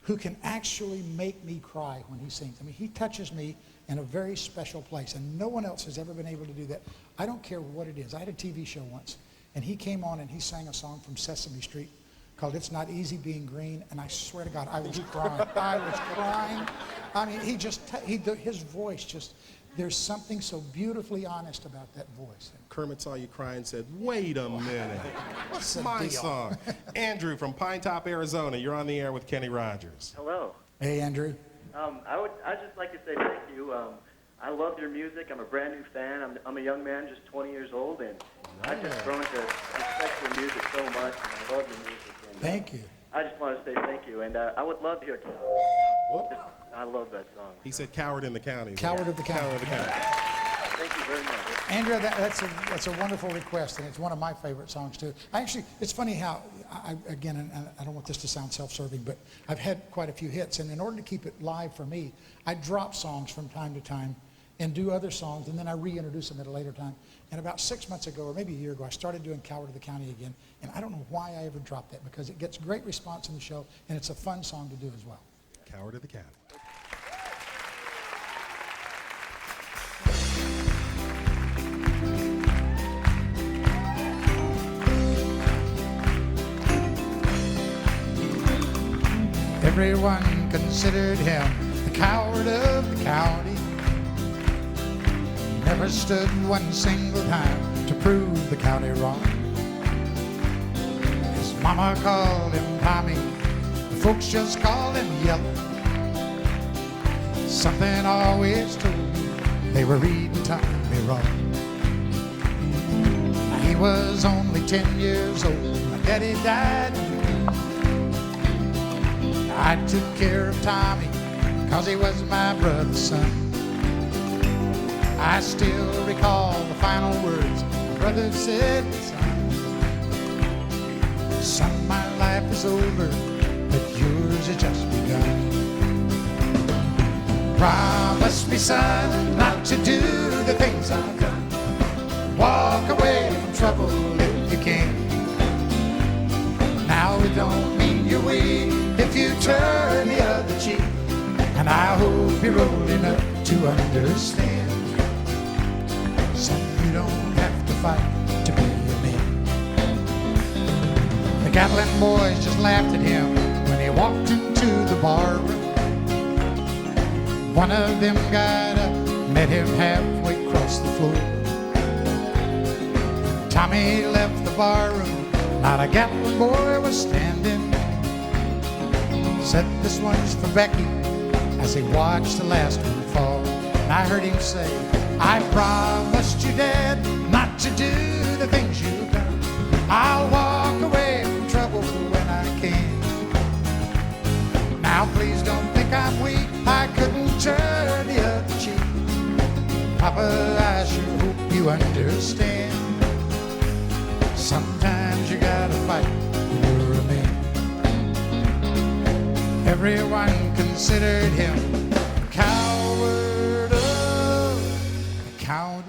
S3: who can actually make me cry when he sings. I mean, he touches me in a very special place, and no one else has ever been able to do that. I don't care what it is. I had a TV show once, and he came on and he sang a song from Sesame Street called It's Not Easy Being Green, and I swear to God, I was crying. I was crying. I mean, his voice just, there's something so beautifully honest about that voice.
S1: Kermit saw you cry and said, wait a minute.
S3: What's
S1: It's
S3: the
S1: my
S3: deal?
S1: song. Andrew from Pine Top, Arizona. You're on the air with Kenny Rogers.
S12: Hello.
S3: Hey, Andrew.
S12: I'd just like to say thank you. I love your music. I'm a brand new fan. I'm a young man, just 20 years old, and I've just grown to respect your music so much, and I love your music. And,
S3: Thank you.
S12: I just want to say thank you, and I would love to hear it. I love that song.
S1: He said Coward in the County.
S3: Coward of the County.
S1: Coward of the County.
S12: Thank you very much.
S3: Andrea, that's a wonderful request, and it's one of my favorite songs, too. It's funny how, again, and I don't want this to sound self-serving, but I've had quite a few hits, and in order to keep it live for me, I drop songs from time to time and do other songs, and then I reintroduce them at a later time. And about 6 months ago, or maybe a year ago, I started doing Coward of the County again, and I don't know why I ever dropped that, because it gets great response in the show, and it's a fun song to do as well.
S1: Coward of the County.
S3: Everyone considered him the coward of the county. He never stood one single time to prove the county wrong. His mama called him Tommy, the folks just called him Yellow. Something always told me they were reading Tommy wrong. He was only 10 years old, my daddy died. I took care of Tommy, 'cause he was my brother's son. I still recall the final words my brother said, son, my life is over, but yours has just begun. Promise me, son, not to do the things I've done. Walk away from trouble if you can. Now it don't mean you're weak if you turn the other cheek, and I hope you're old enough to understand. Son, you don't have to fight to be a man. The Gatlin boys just laughed at him when he walked into the bar room. One of them got up, met him halfway across the floor. Tommy left the bar room, not a Gatlin boy was standing. Said, this one's for Becky, as he watched the last one fall. And I heard him say, I promised you, Dad, not to do the things you've done. I'll walk away from trouble when I can. Now please don't think I'm weak, I couldn't turn the other cheek. Papa, I sure hope you understand. Sometimes you gotta fight when you're a man. Everyone considered him coward of the county.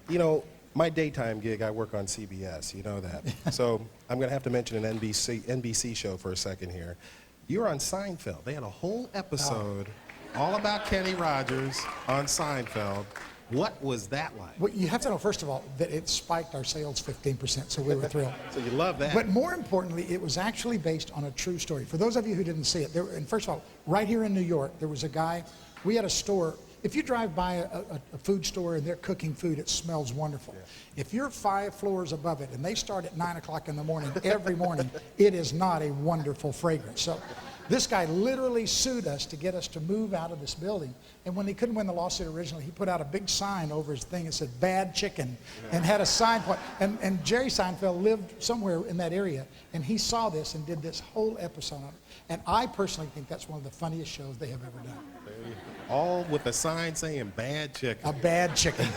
S1: You know, my daytime gig, I work on CBS, you know that. So I'm going to have to mention an NBC show for a second here. You were on Seinfeld. They had a whole episode all about Kenny Rogers on Seinfeld. What was that like?
S3: Well, you have to know, first of all, that it spiked our sales 15%, so we were thrilled.
S1: So you love that.
S3: But more importantly, it was actually based on a true story. For those of you who didn't see it, and first of all, right here in New York, there was a guy, we had a store. If you drive by a food store and they're cooking food, it smells wonderful. Yeah. If you're 5 floors above it and they start at 9 o'clock in the morning, every morning, it is not a wonderful fragrance. So this guy literally sued us to get us to move out of this building. And when he couldn't win the lawsuit originally, he put out a big sign over his thing that said, bad chicken, and had a sign point. And Jerry Seinfeld lived somewhere in that area, and he saw this and did this whole episode on it. And I personally think that's one of the funniest shows they have ever done.
S1: All with a sign saying bad chicken.
S3: A bad chicken.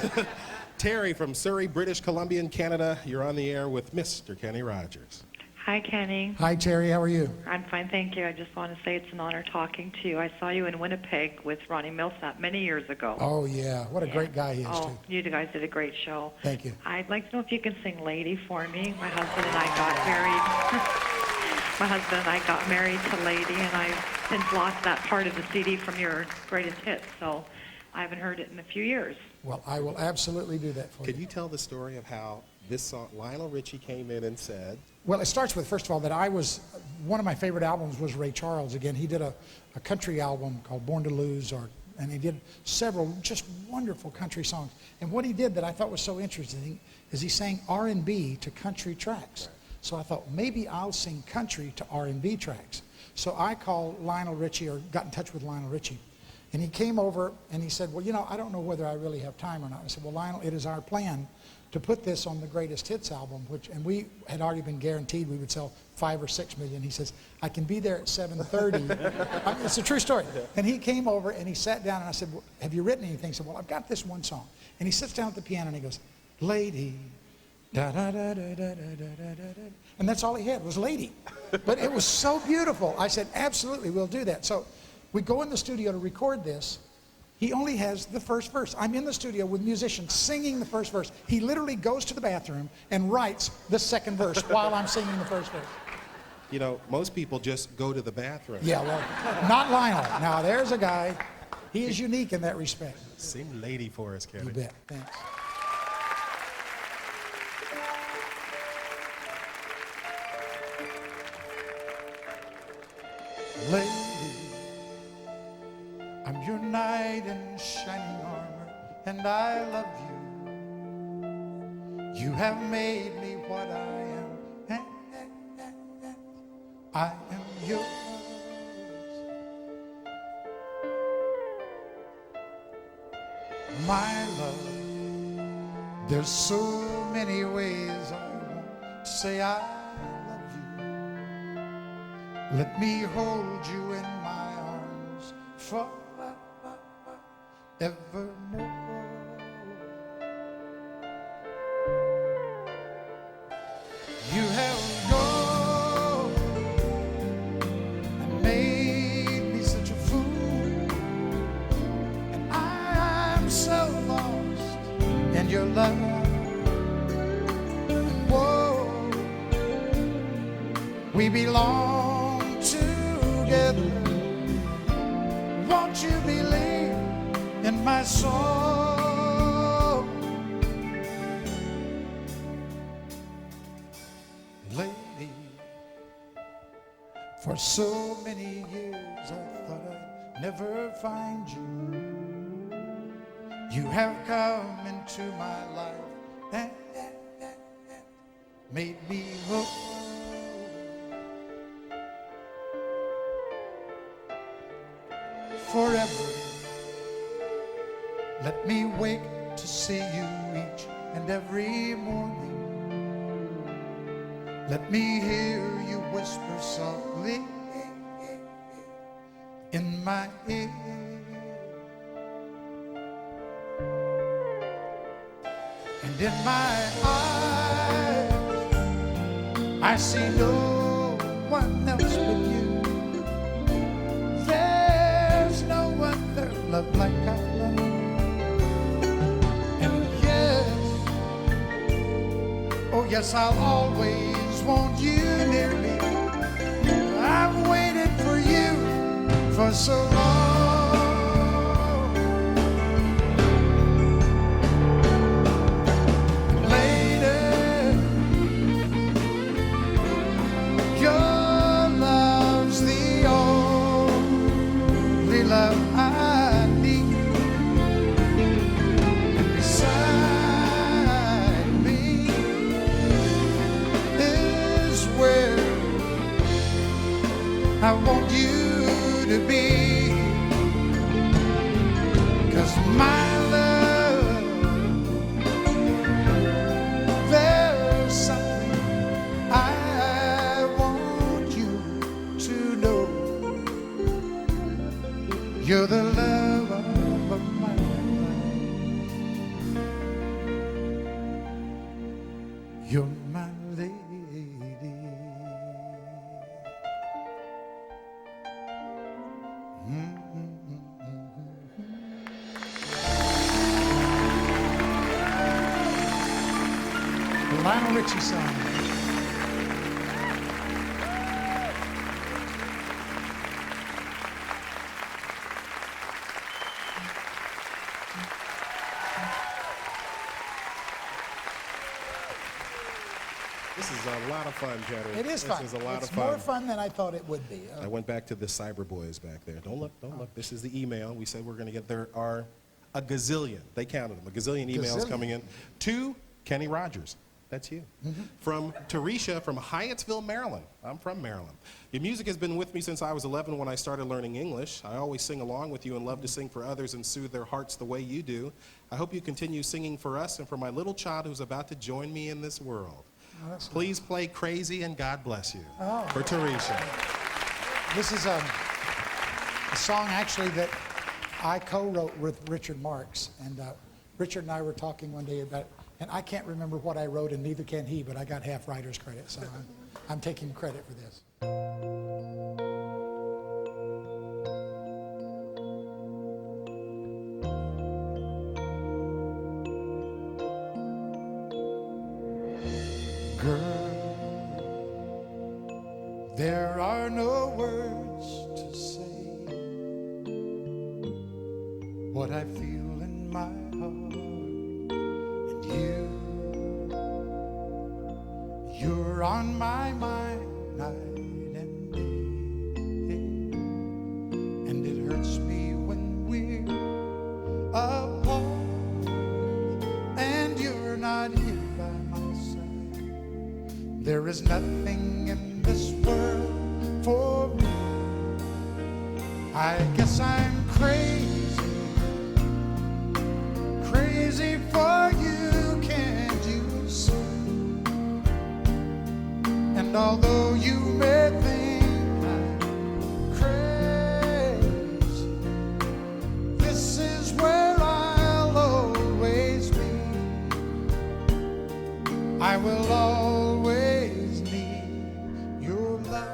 S1: Terry from Surrey, British Columbia, Canada. You're on the air with Mr. Kenny Rogers.
S13: Hi, Kenny.
S3: Hi, Terry. How are you?
S13: I'm fine, thank you. I just want to say it's an honor talking to you. I saw you in Winnipeg with Ronnie Millsap many years ago.
S3: Oh, yeah. What a great guy he is,
S13: Oh,
S3: too.
S13: you guys did a great show.
S3: Thank you.
S13: I'd like to know if you can sing Lady for me. My husband and I got married. My husband and I got married to Lady, and I've since lost that part of the CD from your greatest hits, so I haven't heard it in a few years.
S3: Well, I will absolutely do that for you.
S1: Could you tell the story of how this song, Lionel Richie came in and said,
S3: Well, it starts with, first of all, that one of my favorite albums was Ray Charles. Again, he did a country album called Born to Lose, and he did several just wonderful country songs. And what he did that I thought was so interesting is he sang R&B to country tracks. So I thought, maybe I'll sing country to R&B tracks. So I called Lionel Richie, or got in touch with Lionel Richie. And he came over and he said, well, you know, I don't know whether I really have time or not. I said, well, Lionel, it is our plan to put this on the Greatest Hits album, and we had already been guaranteed we would sell 5 or 6 million. He says, I can be there at 7:30. I mean, it's a true story. And he came over and he sat down and I said, well, have you written anything? He said, well, I've got this one song. And he sits down at the piano and he goes, Lady, da da da da da da da da. And that's all he had was Lady. But it was so beautiful. I said, absolutely, we'll do that. So we go in the studio to record this. He only has the first verse. I'm in the studio with musicians singing the first verse. He literally goes to the bathroom and writes the second verse while I'm singing the first verse.
S1: you know, most people just go to the bathroom.
S3: Yeah, well, not Lionel. Now, there's a guy. He is unique in that respect.
S1: Sing Lady for us, Kenny.
S3: You bet. Thanks. Lady, I'm your knight in shining armor, and I love you. You have made me what I am, and I am yours. My love, there's so many ways I want to say I love you. Let me hold you in my arms forevermore. You have gone and made me such a fool, and I'm so lost in your love. And whoa, we belong together. Won't you believe in my soul? Lady, for so many years I thought I'd never find you. You have come into my life and made me whole. Forever, let me wake to see you each and every morning. Let me hear you whisper softly in my ear. And in my eyes, I see no one else but you. There's no other love like I love. And yes, oh yes, I'll always want you near me. I've waited for you for so long. Later, your love's the only love I need. And beside me is where I want you to be. 'Cause my love, there's something I want you to know. You're the love of my life. You're my lady. Lionel Richie song.
S1: This is a lot of fun, Teddy.
S3: It is fun.
S1: This is a lot
S3: it's
S1: of fun.
S3: more fun than I thought it would be.
S1: I went back to the Cyber Boys back there. Don't look, don't look. This is the email. We said we're going to get, there are a gazillion. They counted them. A gazillion emails coming in. To Kenny Rogers. That's you. From Teresha from Hyattsville, Maryland. I'm from Maryland. Your music has been with me since I was 11 when I started learning English. I always sing along with you and love to sing for others and soothe their hearts the way you do. I hope you continue singing for us and for my little child who's about to join me in this world.
S3: Oh,
S1: Please play Crazy and God Bless You
S3: Oh.
S1: for Teresha.
S3: This is a song actually that I co-wrote with Richard Marx. And Richard and I were talking one day about, and I can't remember what I wrote, and neither can he, but I got half writer's credit, so I'm taking credit for this. Girl, there are no words to say what I feel in my heart, and you're on my mind night and day, and it hurts me when we're apart, and you're not here by my side. There is nothing in this world for me. I guess I'm crazy, crazy for you, can't you see? And although you may think I'm crazy, this is where I'll always be. I will always need your love.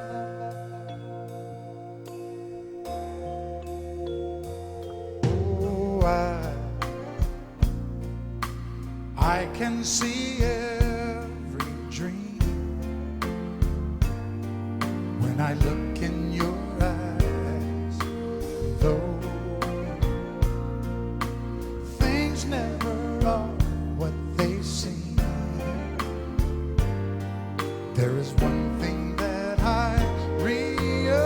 S3: Oh, I can see every dream when I look in your eyes, though things never are what they seem. There is one thing that I realize,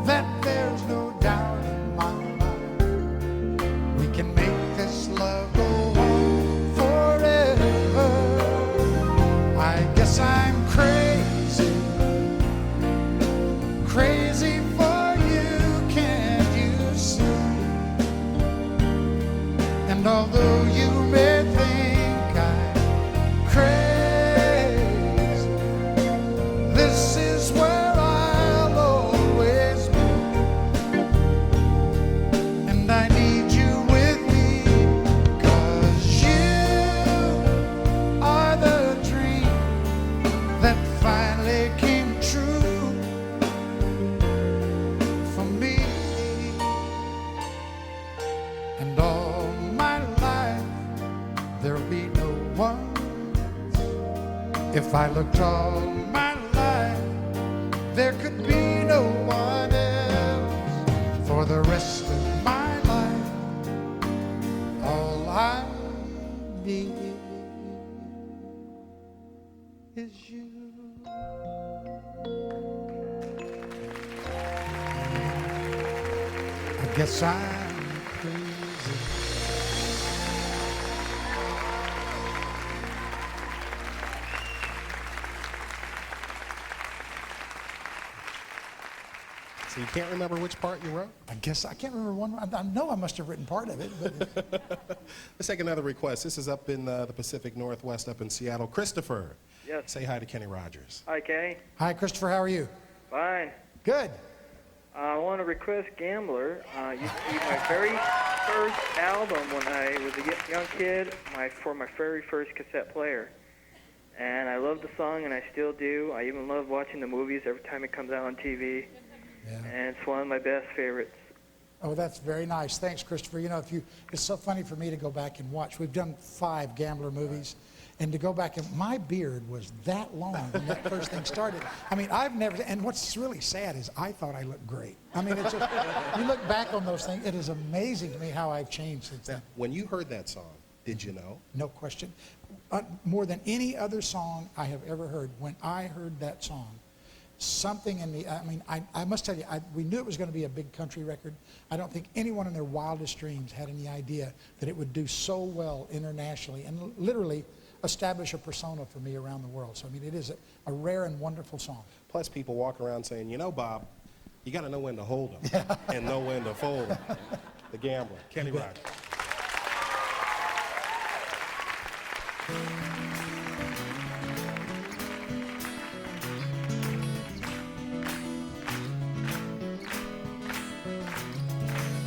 S3: that there's no doubt in my mind. We can make this love go on forever. I guess I'm crazy, crazy for you, can't you see? And although you may think I'm crazy, this is where I'll always be. And I need you with me, 'cause you are the dream that finally came true for me. And all my life there'll be no one else. If I looked all my life, there could be no one else. For the rest of my life, all I need is you. I guess I'm crazy.
S1: So you can't remember which part you wrote?
S3: I guess I can't remember one. I know I must have written part of it, but
S1: Let's take another request. This is up in the Pacific Northwest, up in Seattle. Christopher.
S12: Yes.
S1: Say hi to Kenny Rogers.
S12: Hi, Kenny.
S3: Hi, Christopher. How are you?
S12: Fine.
S3: Good.
S12: I want to request Gambler. Used to be my very first album when I was a young kid, for my very first cassette player. And I love the song, and I still do. I even love watching the movies every time it comes out on TV.
S3: Yeah.
S12: And it's one of my best favorites
S3: Oh, that's very nice. Thanks, Christopher. You know, it's so funny for me to go back and watch. We've done 5 Gambler movies, and to go back and my beard was that long when that first thing started. I mean, I've never, and what's really sad is I thought I looked great. I mean, it's just, you look back on those things, it is amazing to me how I've changed since then.
S1: When you heard that song, did you know?
S3: No question. More than any other song I have ever heard, when I heard that song, something in me, I mean, I must tell you, we knew it was going to be a big country record. I don't think anyone in their wildest dreams had any idea that it would do so well internationally and literally establish a persona for me around the world. So, I mean, it is a rare and wonderful song.
S1: Plus, people walk around saying, you know, Bob, you got to know when to hold them and know when to fold them. The Gambler, Kenny Rogers.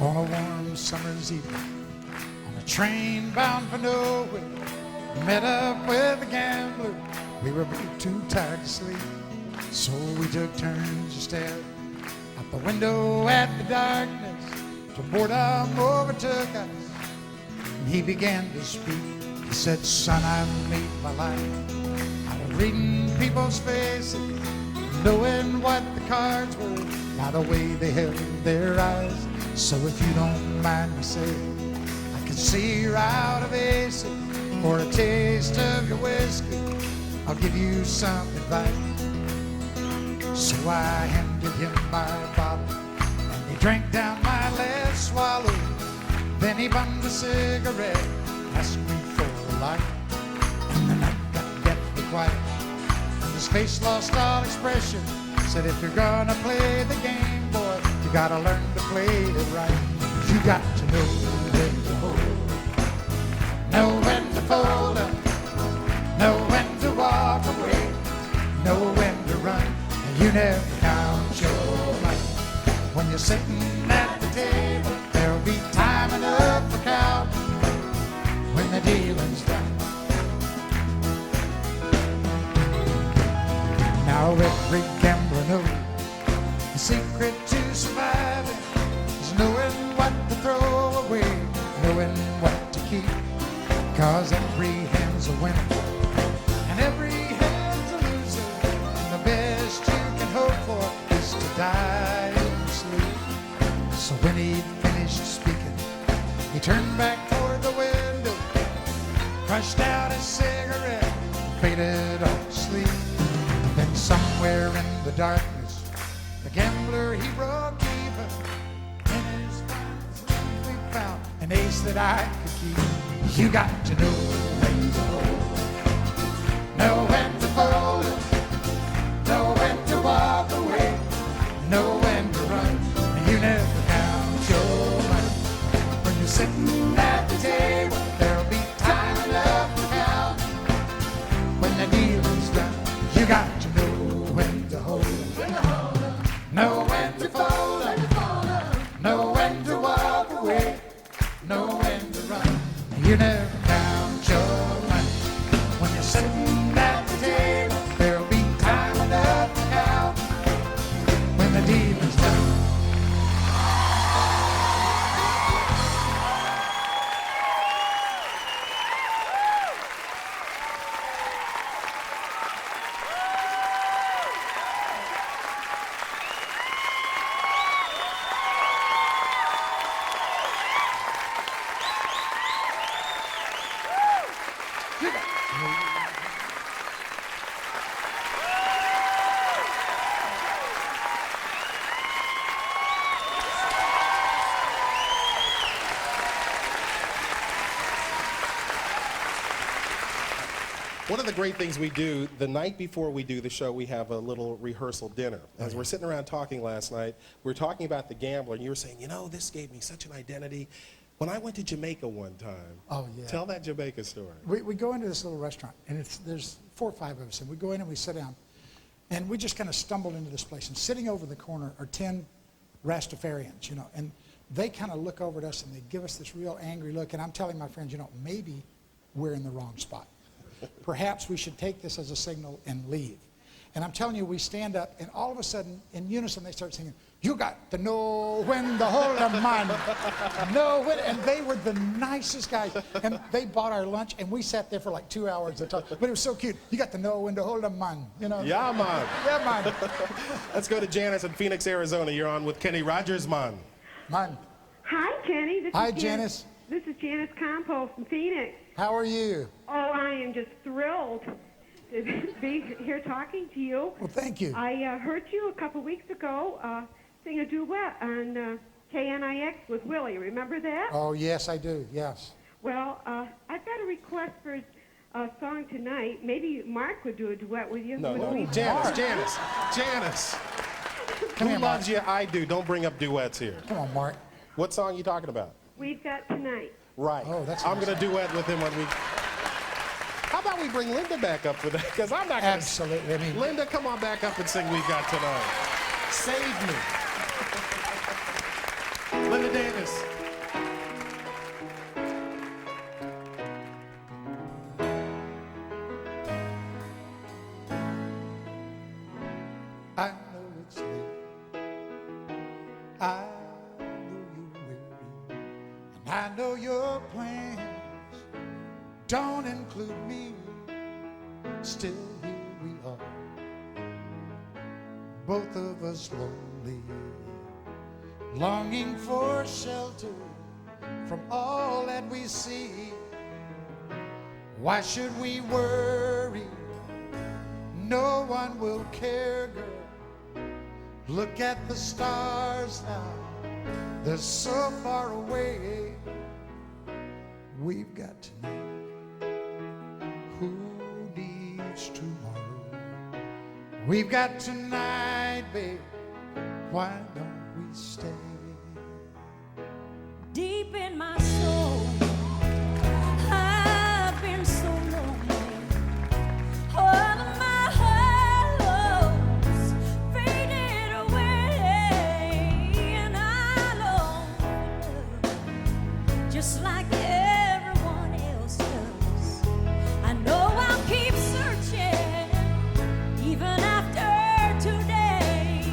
S3: On a warm summer's evening, on a train bound for nowhere, met up with a gambler. We were both too tired to sleep, so we took turns to stare out the window at the darkness till boredom overtook us. And he began to speak. He said, son, I've made my life out of reading people's faces, knowing what the cards were by the way they held their eyes. So if you don't mind me saying, I can see you're out of aces. For a taste of your whiskey, I'll give you some advice. So I handed him my bottle, and he drank down my last swallow. Then he bummed a cigarette, asked me for a light, and the night got deathly quiet. And his face lost all expression. Said, if you're gonna play the game, boy, you gotta learn to play it right. You got to know when to hold, know when to fold up, know when to walk away, know when to run, and you never count your money. When you're sitting at the table, there'll be time enough for counting when the dealing's done. Now every gambler knows the secret to surviving is knowing what to throw away, knowing what to keep. Cause every hand's a winner and every hand's a loser, and the best you can hope for is to die in your sleep. So when he finished speaking, he turned back toward the window, crushed out his cigarette, faded off to sleep. Then somewhere in the darkness, the gambler, he broke even. In his final sleeve we found an ace that I could keep. You got to know when to hold, know when to fold it, know when to walk away, know when to run, and you never count your money. When you're sitting at the table, there'll be time enough to count when the dealing's done. You got to know when to hold it, know when to fold it, know when to walk away, know when to run. You never count your money. When you're sitting at the table, there'll be time enough to count when the dealing's done.
S1: One of the great things we do, the night before we do the show, we have a little rehearsal dinner. As we're sitting around talking last night, we were talking about The Gambler, and you were saying, you know, this gave me such an identity. When I went to Jamaica one time,
S3: oh, yeah.
S1: Tell that Jamaica story.
S3: We go into this little restaurant, and there's 4 or 5 of us, and we go in and we sit down, and we just kind of stumbled into this place. And sitting over the corner are 10 Rastafarians, you know, and they kind of look over at us, and they give us this real angry look, and I'm telling my friends, you know, maybe we're in the wrong spot. Perhaps we should take this as a signal and leave. And I'm telling you, we stand up, and all of a sudden, in unison, they start singing, You got to know when to hold 'em, man. Know when, and they were the nicest guys. And they bought our lunch, and we sat there for like 2 hours to talk. But it was so cute. You got to know when to hold 'em, man. You know?
S1: Yeah, man.
S3: Yeah, man.
S1: Let's go to Janice in Phoenix, Arizona. You're on with Kenny Rogers, man.
S3: Man.
S14: Hi, Kenny.
S3: Hi, Janice.
S14: This is Janice Campos from Phoenix.
S3: How are you?
S14: Oh, I am just thrilled to be here talking to you.
S3: Well, thank you.
S14: I heard you a couple weeks ago sing a duet on KNIX with Willie. Remember that?
S3: Oh, yes, I do. Yes.
S14: Well, I've got a request for a song tonight. Maybe Mark would do a duet with you.
S1: No,
S14: Would it be
S1: Janice.
S3: Come
S1: Who
S3: here,
S1: loves
S3: Mark.
S1: you? I do. Don't bring up duets here.
S3: Come on, Mark.
S1: What song are you talking about?
S14: We've Got Tonight.
S1: Right.
S3: Oh, that's
S1: I'm
S3: nice.
S1: going to duet with him when we... How about we bring Linda back up for that? Because I'm not going to...
S3: Absolutely. I mean,
S1: Linda, come on back up and sing We've Got Tonight. Save me. Linda Davis.
S3: I know it's late. I know you're weary. And I know your plans don't include me. Still here we are, both of us lonely, longing for shelter from all that we see. Why should we worry? No one will care, girl. Look at the stars now, they're so far away. We've got tonight, who needs tomorrow? We've got tonight, babe, why don't we stay?
S11: Deep in my soul, I've been so lonely. All of my hopes faded away, and I long for love, just like everyone else does. I know I'll keep searching, even after today.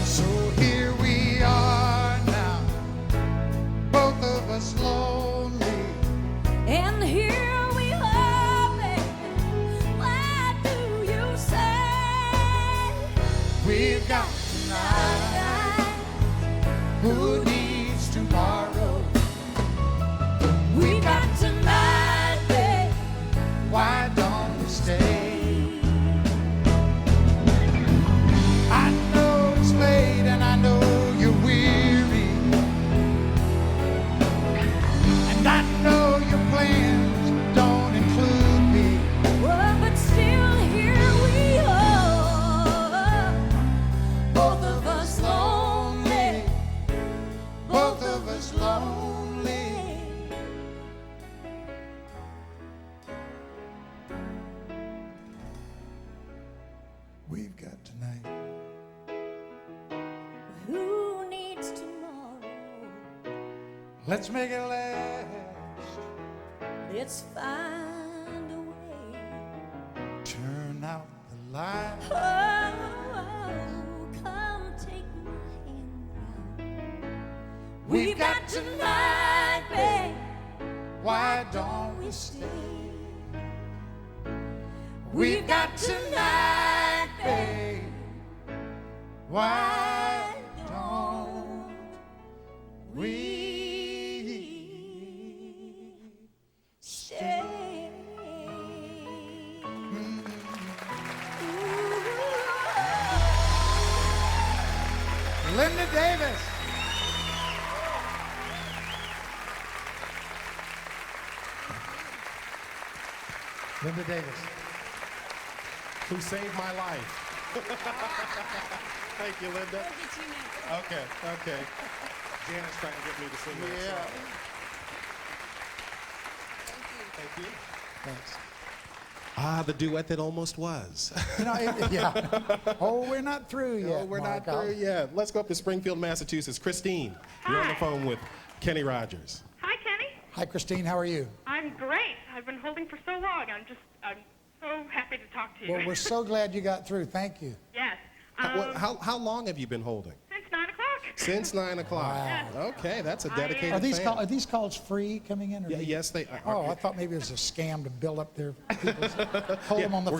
S3: So here we are now, both of us lonely.
S11: And here we are, baby. What do you say?
S3: We've got tonight, who needs tomorrow?
S11: We got tonight, babe.
S3: Why don't we stay? I know it's late and I know you're weary, and I know your plans don't include me.
S11: Oh, but still here we are, both of us lonely,
S3: Both of us lonely. We've got tonight.
S11: Who needs tomorrow?
S3: Let's make it last.
S11: Let's find a way.
S3: Turn out the light.
S11: Oh, come take my hand now.
S3: We've got
S11: tonight, babe.
S3: Why don't we
S11: stay?
S3: We've got tonight, babe. Why don't we
S11: stay?
S3: Linda Davis. Linda Davis.
S1: Who saved my life. Thank you, Linda. Okay. Janice trying to get me to sing that song. Thank you.
S3: Thanks.
S1: Ah, the duet that almost was.
S3: You know, yeah. Oh, we're not through yet.
S1: Oh, we're
S3: Mark.
S1: not through yet. Let's go up to Springfield, Massachusetts. Christine, you're on the phone with Kenny Rogers.
S15: Hi, Kenny.
S3: Hi, Christine. How are you?
S15: I'm great. I've been holding for so long. I'm so happy to talk to you.
S3: Well, we're so glad you got through. Thank you.
S15: Yes.
S1: How long have you been holding?
S15: Since 9 o'clock.
S1: Since 9 o'clock.
S3: Wow.
S1: Okay, that's a dedicated
S3: Are these
S1: fan.
S3: are these calls free coming in? Or
S1: Yes, they are.
S3: Oh, I thought maybe it was a scam to build up their people. Hold them on the